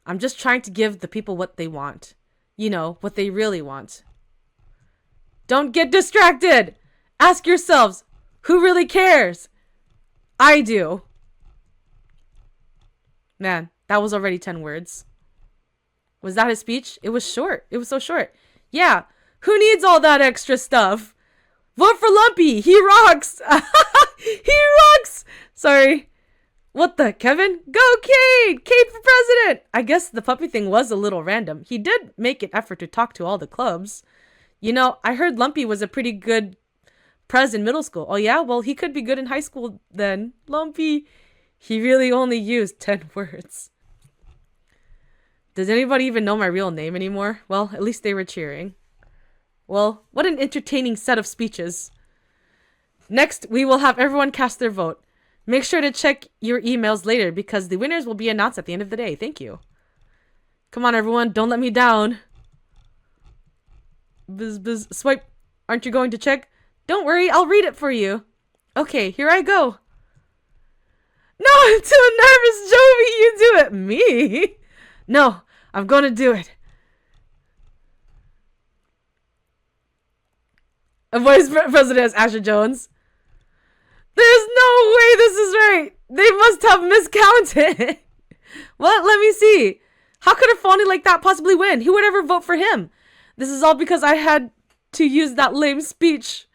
I'm just trying to give the people what they want. You know, what they really want. Don't get distracted! Ask yourselves, who really cares? I do. Man, that was already 10 words. Was that his speech? It was short. It was so short. Yeah, who needs all that extra stuff? Vote for Lumpy! He rocks! He rocks! Sorry. What the, Kevin? Go Kate! Kate for president! I guess the puppy thing was a little random. He did make an effort to talk to all the clubs. You know, I heard Lumpy was a pretty good pres in middle school. Oh yeah? Well, he could be good in high school then. Lumpy. He really only used 10 words. Does anybody even know my real name anymore? Well, at least they were cheering. Well, what an entertaining set of speeches. Next, we will have everyone cast their vote. Make sure to check your emails later because the winners will be announced at the end of the day. Thank you. Come on, everyone. Don't let me down. Bzz, swipe. Aren't you going to check? Don't worry. I'll read it for you. Okay, here I go. No, I'm too nervous, Jovi. You do it. Me? No, I'm going to do it. A vice president is Asher Jones. There's no way this is right. They must have miscounted. What? Let me see. How could a phony like that possibly win? Who would ever vote for him? This is all because I had to use that lame speech.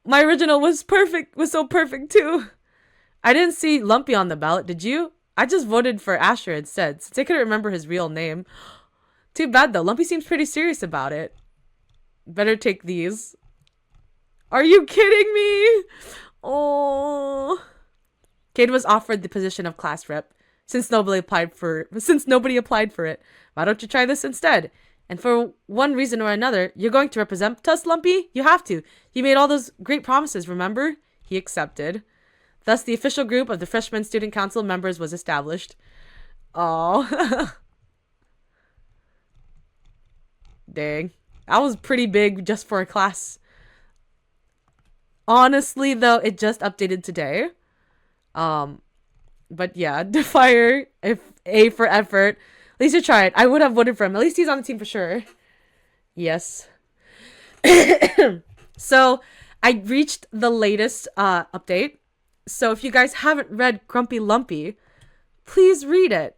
My original was perfect, was so perfect too. I didn't see Lumpy on the ballot, did you? I just voted for Asher instead, since I couldn't remember his real name. Too bad though, Lumpy seems pretty serious about it. Better take these. Are you kidding me? Oh. Cade was offered the position of class rep since nobody applied for it. Why don't you try this instead? And for one reason or another, you're going to represent us, Lumpy? You have to. You made all those great promises, remember? He accepted. Thus, the official group of the freshman student council members was established. Oh. Dang. That was pretty big just for a class. Honestly, though, it just updated today. But yeah, Defier, if A for effort. At least you tried. I would have voted for him. At least he's on the team for sure. Yes. So, I reached the latest update. So if you guys haven't read Grumpy Lumpy, please read it.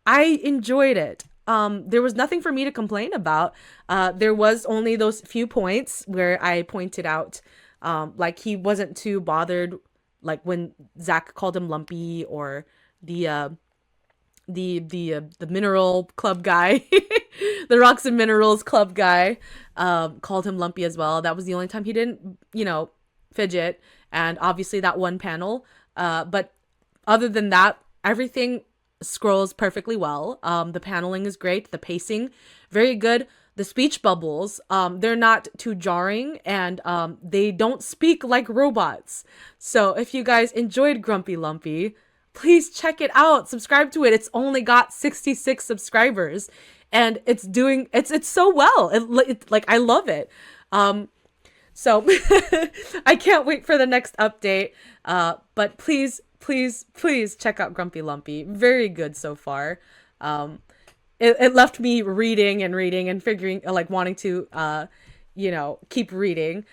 I enjoyed it. There was nothing for me to complain about. There was only those few points where I pointed out, like he wasn't too bothered, like when Zach called him Lumpy, or the mineral club guy, the rocks and minerals club guy, called him Lumpy as well. That was the only time he didn't, fidget. And obviously that one panel. But other than that, everything scrolls perfectly well. The paneling is great. The pacing, very good. The speech bubbles, they're not too jarring, and they don't speak like robots. So if you guys enjoyed Grumpy Lumpy, please check it out. Subscribe to it. It's only got 66 subscribers, and it's doing it's so well. Like I love it. So I can't wait for the next update. But please check out Grumpy Lumpy. Very good so far. It left me reading and figuring, like, wanting to, keep reading.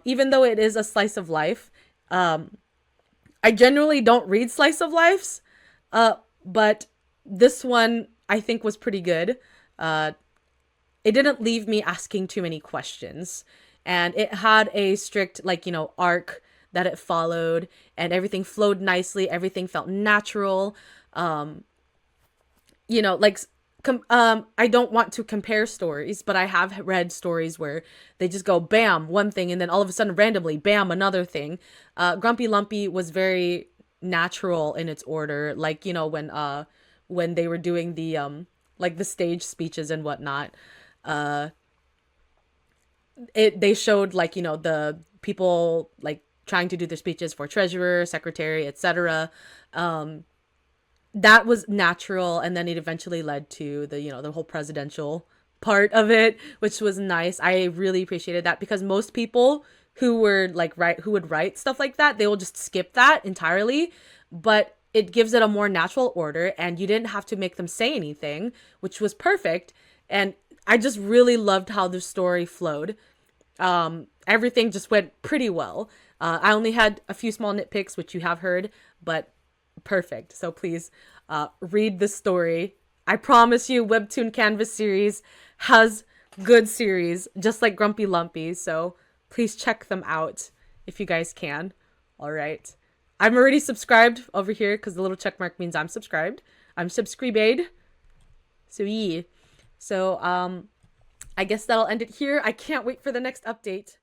Even though it is a slice of life. I generally don't read slice of lives. But this one I think was pretty good. It didn't leave me asking too many questions. And it had a strict, arc that it followed, and everything flowed nicely. Everything felt natural. I don't want to compare stories, but I have read stories where they just go bam, one thing, and then all of a sudden randomly bam, another thing. Grumpy Lumpy was very natural in its order. When they were doing the the stage speeches and whatnot. They showed the people trying to do their speeches for treasurer, secretary, etc. That was natural, and then it eventually led to the whole presidential part of it, which was nice. I really appreciated that, because most people who were who would write stuff like that, they will just skip that entirely, but it gives it a more natural order, and you didn't have to make them say anything, which was perfect. And I just really loved how the story flowed. Everything just went pretty well. I only had a few small nitpicks, which you have heard, but perfect. So please read the story. I promise you, Webtoon CANVAS series has good series, just like Grumpy Lumpy. So please check them out if you guys can. All right. I'm already subscribed over here because the little check mark means I'm subscribed. I'm subscribed. So yeah. So I guess that'll end it here. I can't wait for the next update.